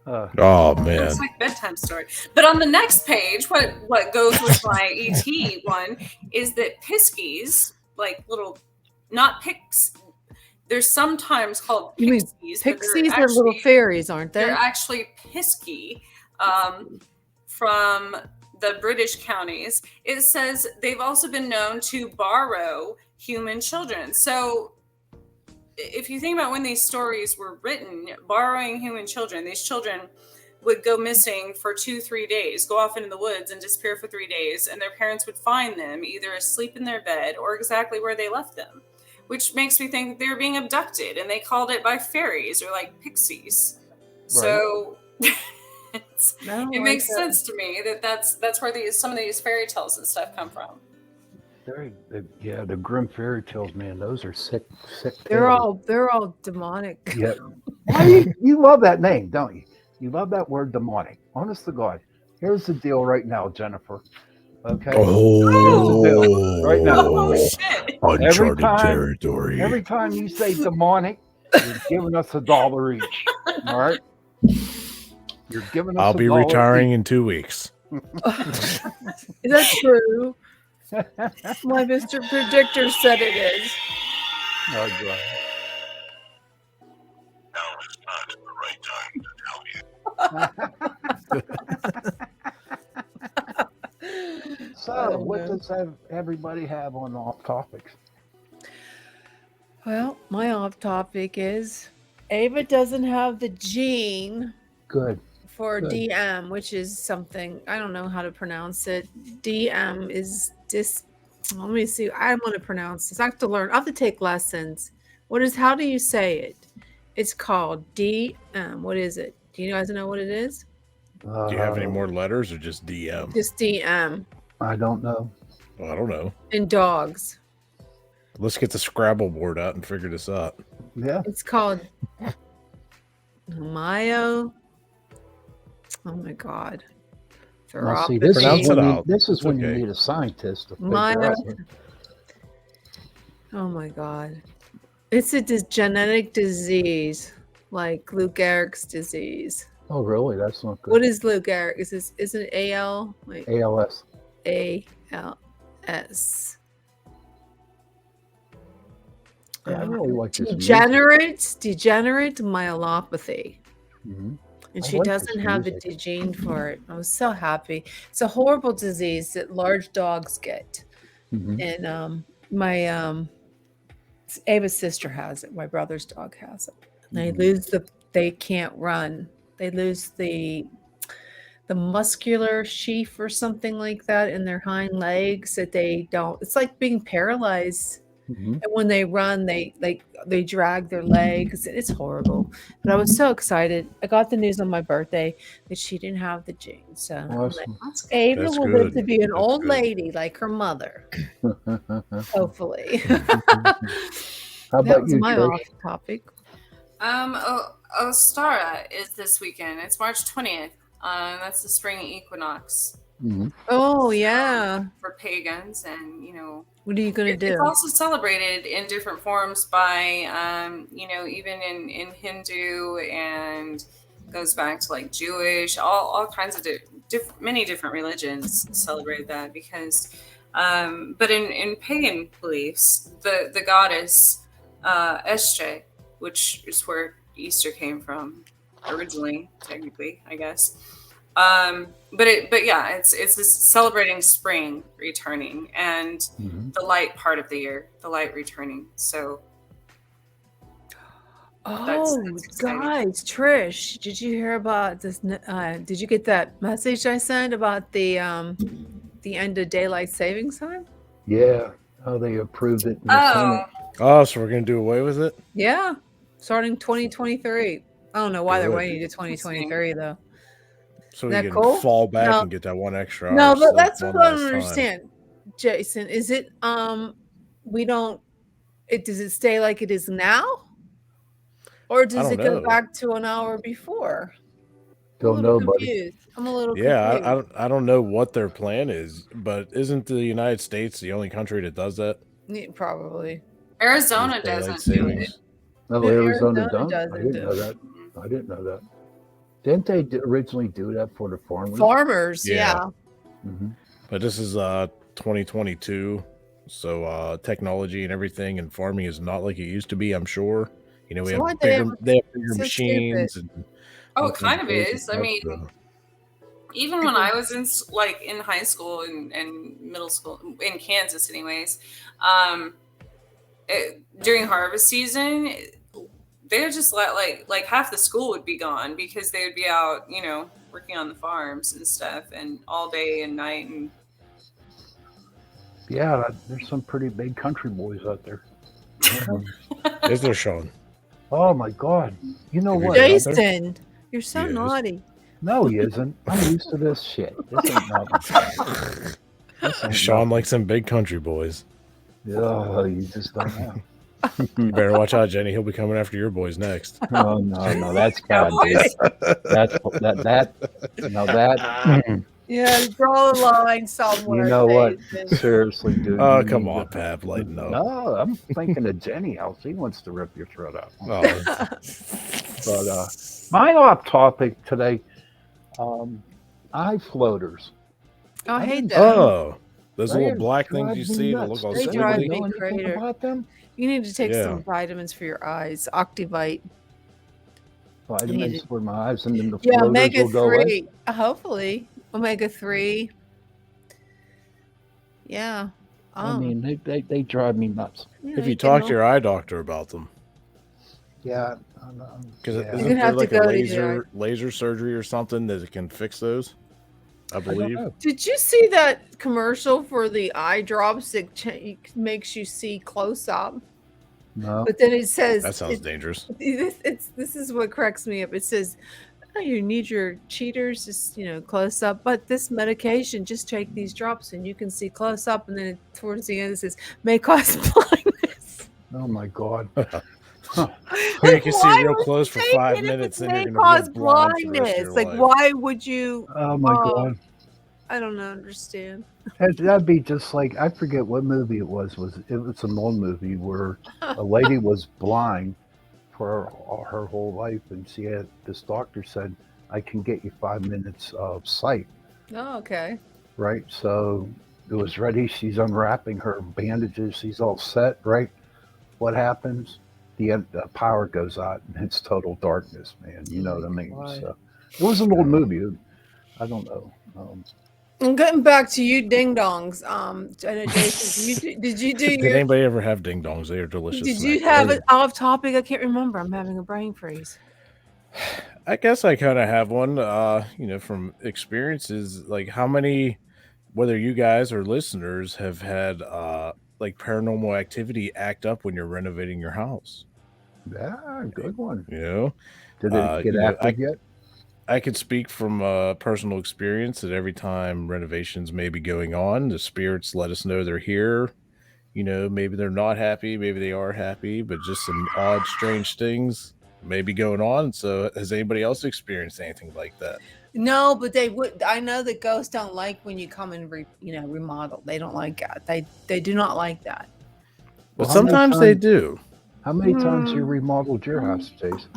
Oh man, It's like bedtime story. But on the next page, what goes with my ET one is that piskies, like little, not pics. They're sometimes called You mean pixies. but Pixies they're are little actually- fairies, aren't they? They're actually pisky from the British counties. It says they've also been known to borrow human children. So if you think about when these stories were written, borrowing human children, these children would go missing for 2-3 days, go off into the woods and disappear for 3 days, and their parents would find them either asleep in their bed or exactly where they left them, which makes me think they were being abducted, and they called it by fairies or like pixies. Right. So it makes sense to me that's where some of these fairy tales and stuff come from. The grim fairy tales, man, those are sick. They're tales. all demonic. Yeah. You love that name, don't you? You love that word, demonic. Honest to God. Here's the deal right now, Jennifer. Okay. Here's the deal right now. Oh shit! Uncharted territory. Every time you say demonic, you're giving us $1 each. All right. You're giving us. I'll be retiring in 2 weeks. Is that true? My Mr. Predictor said it is. Oh, God. Now is not the right time to tell you. So, what does everybody have on off topics? Well, my off topic is Ava doesn't have the gene Good. for DM, which is something I don't know how to pronounce it. DM is let me see. I want to pronounce this. I have to learn. I have to take lessons. How do you say it? It's called DM. What is it? Do you guys know what it is? Do you have any more letters or just DM? Just DM. I don't know. Well, I don't know. In dogs. Let's get the Scrabble board out and figure this out. Yeah. It's called Mayo. Oh my God. Now, see, this is when you okay. need a scientist to figure out. Oh my God. It's a genetic disease like Lou Gehrig's disease. Oh, really? That's not good. What is Lou Gehrig? Is it AL? Wait. ALS. ALS. Yeah, I really like this. Degenerate myelopathy. Mm-hmm. And she doesn't have the gene for it. I was so happy. It's a horrible disease that large dogs get. Mm-hmm. And my Ava's sister has it. My brother's dog has it. And they can't run. They lose the muscular sheath or something like that in their hind legs that they don't. It's like being paralyzed. Mm-hmm. And when they run, they drag their legs. It's horrible. But I was so excited. I got the news on my birthday that she didn't have the gene. So awesome. Ava will live to be an old lady like her mother. Hopefully. How about you, my Trish? off topic. Ostara is this weekend. It's March 20th. That's the spring equinox. Mm-hmm. Oh, yeah. For pagans, and what are you going to do? It's also celebrated in different forms by, even in Hindu, and goes back to like Jewish, all kinds of many different religions celebrate that because, but in pagan beliefs, the goddess Esche, which is where Easter came from originally, technically, I guess. But yeah, it's this celebrating spring returning and the light part of the year, the light returning. So Oh, That's exciting. guys, Trish, did you hear about this? Did you get that message I sent about the end of daylight savings time? Yeah. Oh, they approved it in the Oh, Senate. Oh, so we're gonna do away with it? Yeah, starting 2023. I don't know why they're Good. waiting to 2023 though. So Isn't we that can cool? fall back No. and get that one extra No, hour but sleep that's one what I last don't time. understand, Jason. Is it we don't does it stay like it is now? Or does don't it go know. back to an hour before? I'm a Don't little know, buddy. confused. I'm a little Yeah, confused. I don't know what their plan is, but isn't the United States the only country that does that? Yeah, probably. Arizona With daylight doesn't do it. savings? No, No, Arizona Arizona don't. I doesn't didn't do know it. that. I didn't know that. Didn't they originally do that for the farmers? Farmers, Yeah. yeah. Mm-hmm. But this is 2022, so technology and everything and farming is not like it used to be. I'm sure. You know, we So have why'd they bigger, ever- they have bigger so machines and Oh, all it kinds kind of crazy is. I stuff, mean, so- even when I was in high school and middle school in Kansas, anyways, during harvest season, they would just let like half the school would be gone because they would be out, working on the farms and stuff, and all day and night. And Yeah, there's some pretty big country boys out there. Is there, Sean? Oh my God! You know Have you what? been out there? Jason, you're so Yes. naughty. No, he isn't. I'm used to this shit. This ain't nothing. This ain't Sean nothing. likes some big country boys. Oh, you just don't know. You better watch out, Jenny. He'll be coming after your boys next. Oh no, that's God, dude. Cowboys. That's that. Yeah, draw a line somewhere. You know what? Jason. Seriously, dude. Oh, you come need on, to- Pap, lighten up. No, I'm thinking of Jenny House. He wants to rip your throat out. Oh, But my off topic today, eye floaters. Oh, I hate didn't- them. oh, those They little black things drive you me see that nuts. look all They Does drive anybody me know anything crater. about them? You need to take Yeah. some vitamins for your eyes. Octivite. Vitamins for my eyes, and then the Yeah, floaters omega will go away. 3. Hopefully. Omega 3. Yeah. I mean, they drive me nuts. yeah, if you can talk to help. your eye doctor about them, Yeah. because Yeah. isn't You're gonna there have to like a go to your- laser surgery or something that can fix those? I I don't believe. know. Did you see that commercial for the eye drops that makes you see close up? No. But then it says That sounds dangerous. this is what cracks me up. It says, oh, you need your cheaters, just close up. But this medication, just take these drops and you can see close up. And then towards the end, it says may cause blindness. Oh my God. Or you can see why real would close you for take 5 it if minutes, it and may you're cause gonna be blind for the rest of blindness? your Like, life. why would you? Oh my God. I don't understand. That'd be just like, I forget what movie it was. It was an old movie where a lady was blind for her whole life, and this doctor said, I can get you 5 minutes of sight. Oh, okay. Right? So it was ready. She's unwrapping her bandages. She's all set, right? What happens? The power goes out, and it's total darkness, man. You know what I mean? Why? So it was an old movie. I don't know. And getting back to you ding dongs, I know, Jason, did you do Did your? anybody ever have ding dongs? They are delicious. Did you snack. have it off topic? I can't remember. I'm having a brain freeze. I guess I kind of have one, from experiences. Like, how many, whether you guys or listeners have had, like, paranormal activity act up when you're renovating your house? Yeah, good one. You know, Did it get you know, active yet? I could speak from personal experience that every time renovations may be going on, the spirits let us know they're here. You know, maybe they're not happy, maybe they are happy, but just some odd, strange things may be going on. So, has anybody else experienced anything like that? No, but they would. I know that ghosts don't like when you come and remodel. They don't like that. They do not like that. But Well, how many sometimes they times- do. How many times you remodeled your house, Jason?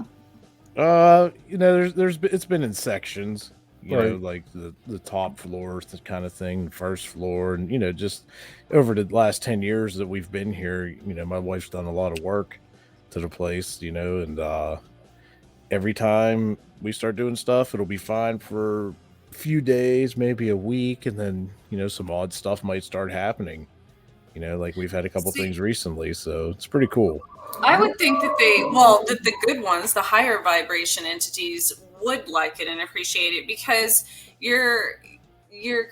It's been in sections, you know, Right. like the top floor, the kind of thing, first floor, and just over the last 10 years that we've been here, my wife's done a lot of work to the place, and every time we start doing stuff, it'll be fine for a few days, maybe a week, and then some odd stuff might start happening. Like we've had a couple See- things recently, so it's pretty cool. I would think that that the good ones, the higher vibration entities, would like it and appreciate it, because you're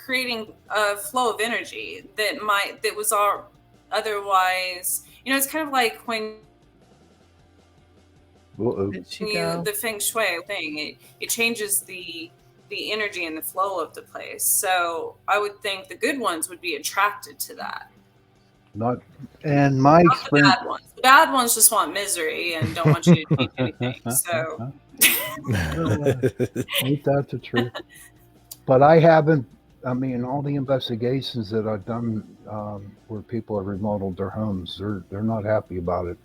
creating a flow of energy that was all otherwise. It's kind of like when the feng shui thing, it changes the energy and the flow of the place. So I would think the good ones would be attracted to that. Not experience. The bad ones just want misery and don't want you to change anything. So Ain't that the truth? But I haven't. I mean, all the investigations that I've done where people have remodeled their homes, they're not happy about it.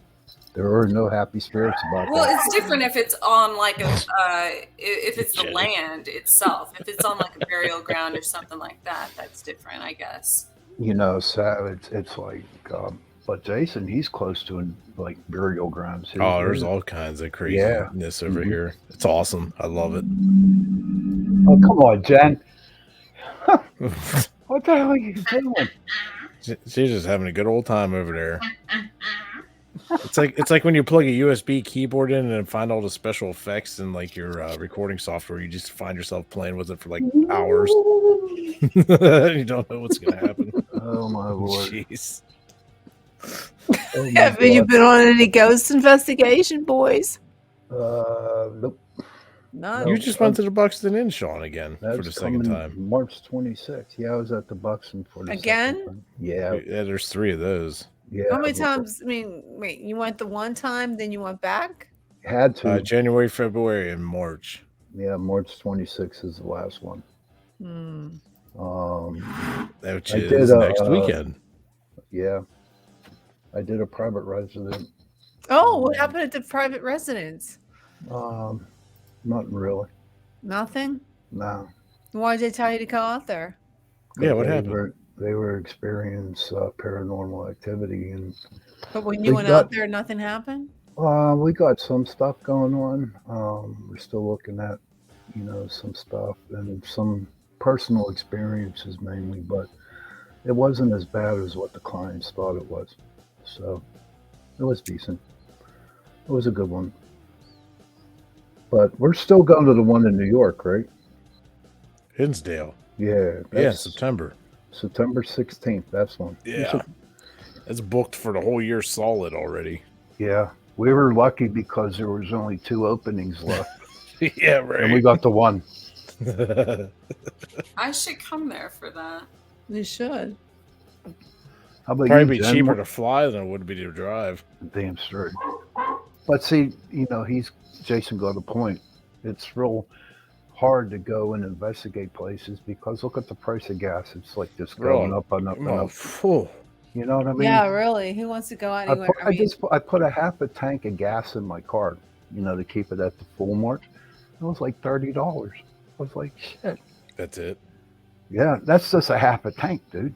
There are no happy spirits about it. Well, it's different if it's on like if it's the land itself. If it's on like a burial ground or something like that, that's different, I guess. So it's like, but Jason, he's close to like burial grounds. There's all kinds of craziness over here. It's awesome. I love it. Oh, come on, Jen. What the hell are you doing? She's just having a good old time over there. It's like when you plug a USB keyboard in and find all the special effects in like your recording software. You just find yourself playing with it for like hours. You don't know what's going to happen. Oh my Lord! Jeez. Have you been on any ghost investigation, boys? Nope. None. You just went to the Buxton Inn, Sean, again for the second time. March 26th. Yeah, I was at the Buxton for the again. Second time. Yeah, there's 3 of those. Yeah. How many times? I mean, wait, you went the one time, then you went back? Had to. January, February, and March. Yeah, March 26th is the last one. Which is next weekend. Yeah. I did a private residence. Oh, what happened at the private residence? Nothing really. Nothing? No. Why did they tell you to go out there? Yeah, what happened? They were experiencing paranormal activity, But when you went out there, nothing happened? We got some stuff going on. We're still looking at, some stuff and some personal experiences mainly, but it wasn't as bad as what the clients thought it was. So it was decent. It was a good one. But we're still going to the one in New York, right? Hinsdale. Yeah. September 16th. That's one. Yeah. It's booked for the whole year solid already. Yeah. We were lucky because there was only 2 openings left. Yeah, right. And we got the one. I should come there for that. You should. How about Probably you, be Jen? cheaper to fly than it would be to drive. Damn straight. But see, Jason got a point. It's real hard to go and investigate places because look at the price of gas. It's like just going up and up and up. You know what I mean? Yeah, really. Who wants to go anywhere? I put a half a tank of gas in my car, to keep it at the full mark. It was like $30. I was like, shit. That's it. Yeah, that's just a half a tank, dude.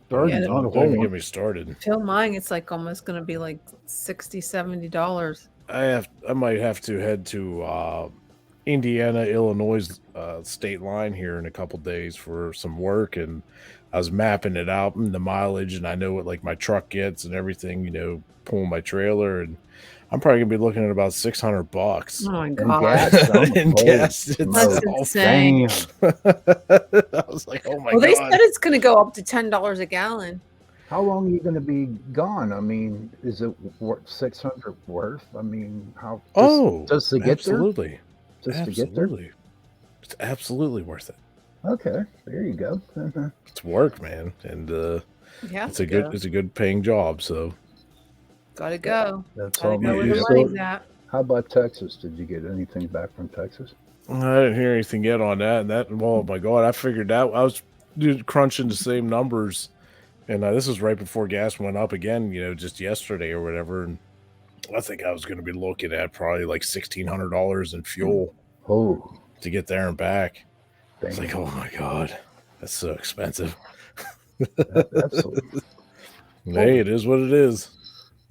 Don't even get me started. Fill mine, it's like almost going to be like $60, $70. I might have to head to Indiana, Illinois state line here in a couple days for some work, and I was mapping it out and the mileage, and I know what like my truck gets and everything, pulling my trailer, and I'm probably gonna be looking at about $600. Oh my god! And gas. That's insane. I was like, oh my god. Well, they said it's gonna go up to $10 a gallon. How long are you going to be gone? I mean, is it $600 worth? I mean, how? Just to get there? Absolutely. Just to get there? It's absolutely worth it. Okay, there you go. It's work, man, and it's a good paying job. So gotta go. That's gotta all. Go where the money's at. How about Texas? Did you get anything back from Texas? I didn't hear anything yet on that. Oh my god, I figured out. I was crunching the same numbers. And this was right before gas went up again, just yesterday or whatever. And I think I was going to be looking at probably like $1,600 in fuel to get there and back. It's like, oh my god, that's so expensive. Absolutely. Hey, it is what it is.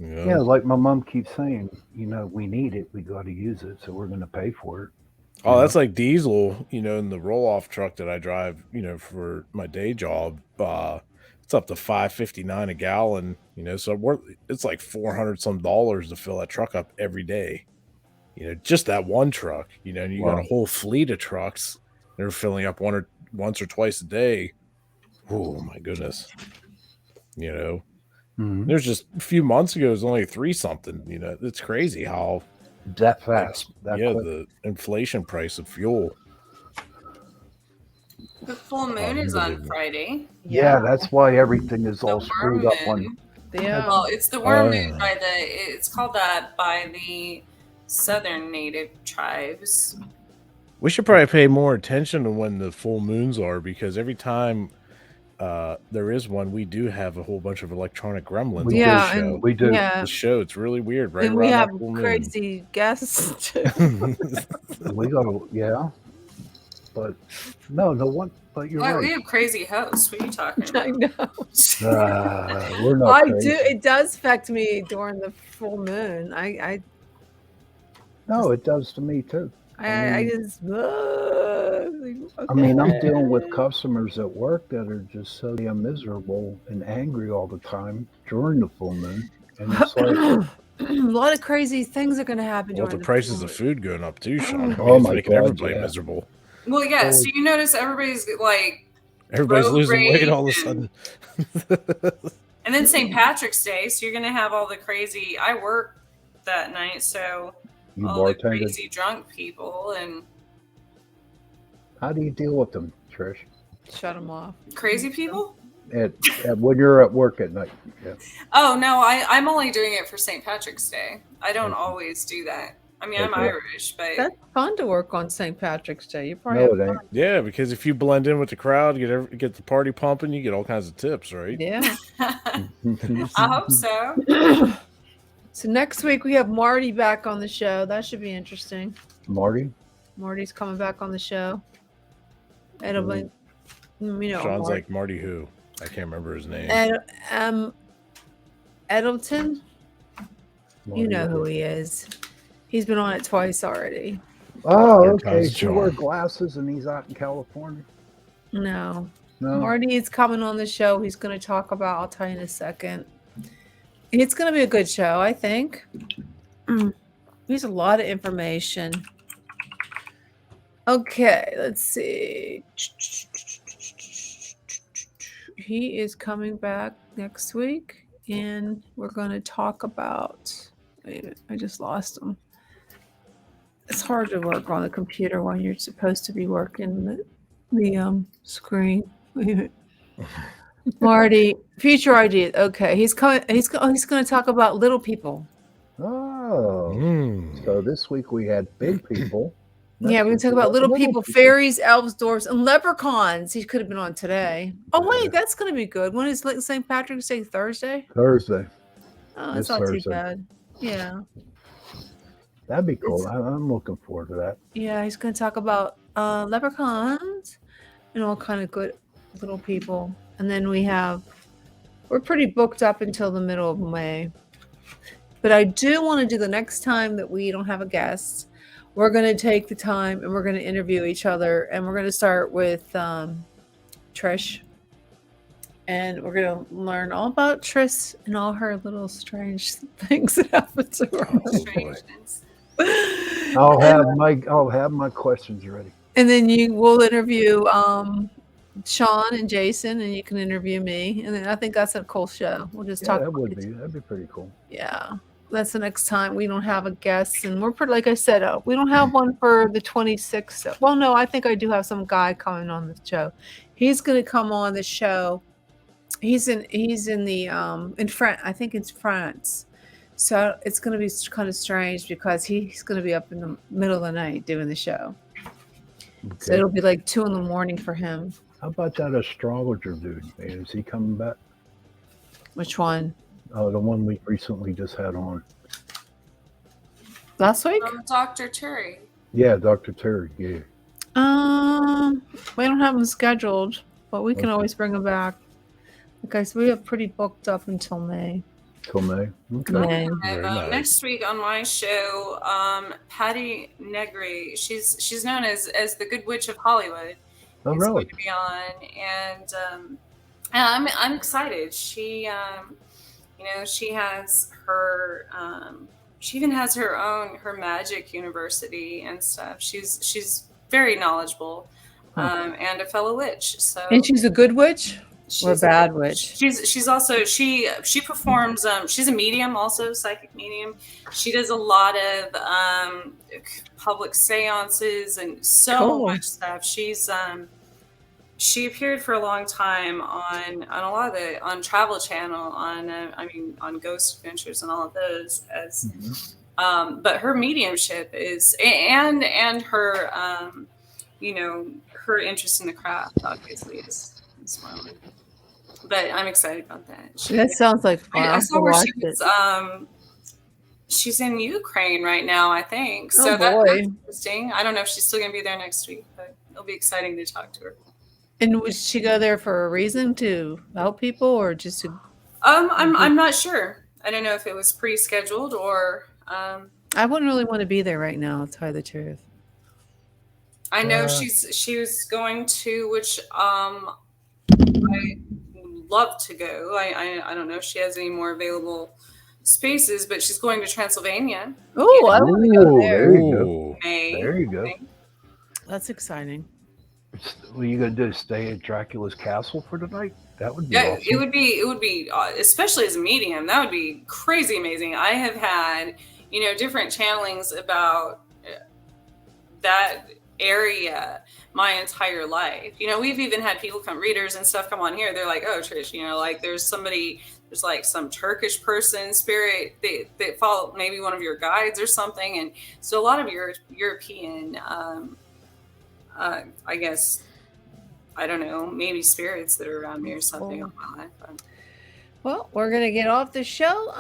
Yeah, like my mom keeps saying, we need it, we got to use it, so we're going to pay for it. Oh, that's like diesel, in the roll-off truck that I drive, for my day job. it's up to $5.59 a gallon. So it's like $400 some to fill that truck up every day. Just that one truck. And you got a whole fleet of trucks. They're filling up once or twice a day. Oh my goodness. There's just a few months ago, it was only 3 something. It's crazy how that fast. That quick. The inflation price of fuel. The full moon is on Friday. Yeah, that's why everything is all screwed up on. Yeah. Well, it's the worm moon it's called that by the southern native tribes. We should probably pay more attention to when the full moons are, because every time there is one, we do have a whole bunch of electronic gremlins. We do. Yeah. The show, it's really weird, right? And we have crazy guests too. We got to, but no, one. But you're right. We have crazy hosts. What are you talking about? I know. We're not. Crazy. It does affect me during the full moon. No, it does to me too. I just. Okay. I mean, I'm dealing with customers at work that are just so damn miserable and angry all the time during the full moon, and it's like a lot of crazy things are going to happen. Well, the prices of food going up too, Sean. Oh my making God, everybody miserable. Well, yeah. So you notice everybody's losing weight all of a sudden. And then St. Patrick's Day, so you're going to have all the crazy. I work that night, so all the crazy drunk people. And how do you deal with them, Trish? Shut them off. Crazy people? When you're at work at night. Yeah. Oh no, I'm only doing it for St. Patrick's Day. I don't always do that. I mean, I'm Irish, but that's fun to work on St. Patrick's Day. You probably it ain't. Yeah, because if you blend in with the crowd, get the party pumping, you get all kinds of tips, right? Yeah. I hope so. So next week we have Marty back on the show. That should be interesting. Marty's coming back on the show. It'll be, Sean's like Marty who? I can't remember his name. Edelton. Marty You know who he is. He's been on it twice already. Oh, okay. He wears glasses and he's out in California. No. Marty is coming on the show. He's going to talk about, I'll tell you in a second. It's going to be a good show, I think. There's a lot of information. Okay, let's see. He is coming back next week, and we're going to talk about. Wait a minute, I just lost him. It's hard to work on the computer when you're supposed to be working the screen. Wait a minute. Marty, future ideas. Okay, he's coming. He's going to talk about little people. Oh, so this week we had big people. Yeah, we're going to talk about little people, fairies, elves, dwarves, and leprechauns. He could have been on today. Oh, wait, that's going to be good. When is St. Patrick's Day? Thursday? Thursday. Oh, that's not too bad. Yeah. That'd be cool. I'm looking forward to that. Yeah, he's going to talk about leprechauns and all kind of good little people. And then we're pretty booked up until the middle of May. But I do want to do the next time that we don't have a guest. We're going to take the time and we're going to interview each other. And we're going to start with Trish. And we're going to learn all about Trish and all her little strange things that happen to her. I'll have my questions ready. And then we'll interview Sean and Jason, and you can interview me. And then I think that's a cool show. We'll just talk. That'd be pretty cool. Yeah. That's the next time we don't have a guest, and we're pretty, like I said, we don't have one for the 26th. Well, no, I think I do have some guy coming on the show. He's going to come on the show. He's in France. I think it's France. So it's going to be kind of strange because he's going to be up in the middle of the night doing the show. Okay. So it'll be like 2 a.m. for him. How about that astrologer dude? Is he coming back? Which one? Oh, the one we recently just had on. Last week? Dr. Terry. Yeah, Dr. Terry. Yeah. We don't have him scheduled, but we can always bring him back. Okay, so we have pretty booked up until May. Till May. Okay. May. Nice. Next week on my show, Patty Negri. She's known as the Good Witch of Hollywood. Oh, really? Going to be on, and I'm excited. She she has her she even has her magic university and stuff. She's very knowledgeable, and a fellow witch. So, and she's a good witch or a bad witch? She's also she performs. She's a medium, also psychic medium. She does a lot of public seances and so much stuff. She appeared for a long time on a lot of on Travel Channel, on Ghost Adventures and all of those. As but her mediumship is and her her interest in the craft obviously is well. But I'm excited about that. That sounds like fun. I saw where she's in Ukraine right now, I think. So that's interesting. I don't know if she's still going to be there next week, but it'll be exciting to talk to her. And would she go there for a reason, to help people, or just to? I'm not sure. I don't know if it was pre-scheduled or. I wouldn't really want to be there right now, to tell you the truth. I know she was going to, which I would love to go. I don't know if she has any more available spaces, but she's going to Transylvania. Oh, I want to go there. There you go. That's exciting. What are you gonna do? Stay at Dracula's castle for the night? That would be awesome. It would be especially as a medium, that would be crazy amazing. I have had different channelings about that area my entire life. We've even had people readers and stuff come on here. They're like, oh, Trish, like there's like some Turkish person spirit they follow maybe one of your guides or something. And so a lot of your European I guess, I don't know, maybe spirits that are around me or something in my life. Well, we're going to get off the show.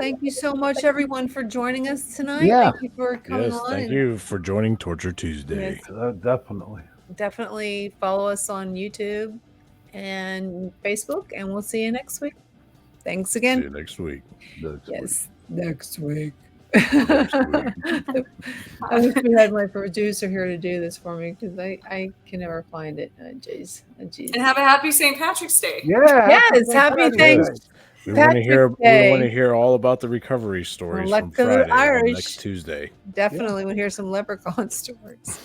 Thank you so much, everyone, for joining us tonight. Yeah. Thank you for coming on. Thank you for joining Torture Tuesday. Yes. Definitely follow us on YouTube and Facebook, and we'll see you next week. Thanks again. See you next week. Next week. I wish we had my producer here to do this for me, because I can never find it. Jeez. And have a happy St. Patrick's Day. Yeah. Yes, happy Thanksgiving. We want to hear all about the recovery stories from Friday on next Tuesday. Definitely want to hear some leprechaun stories.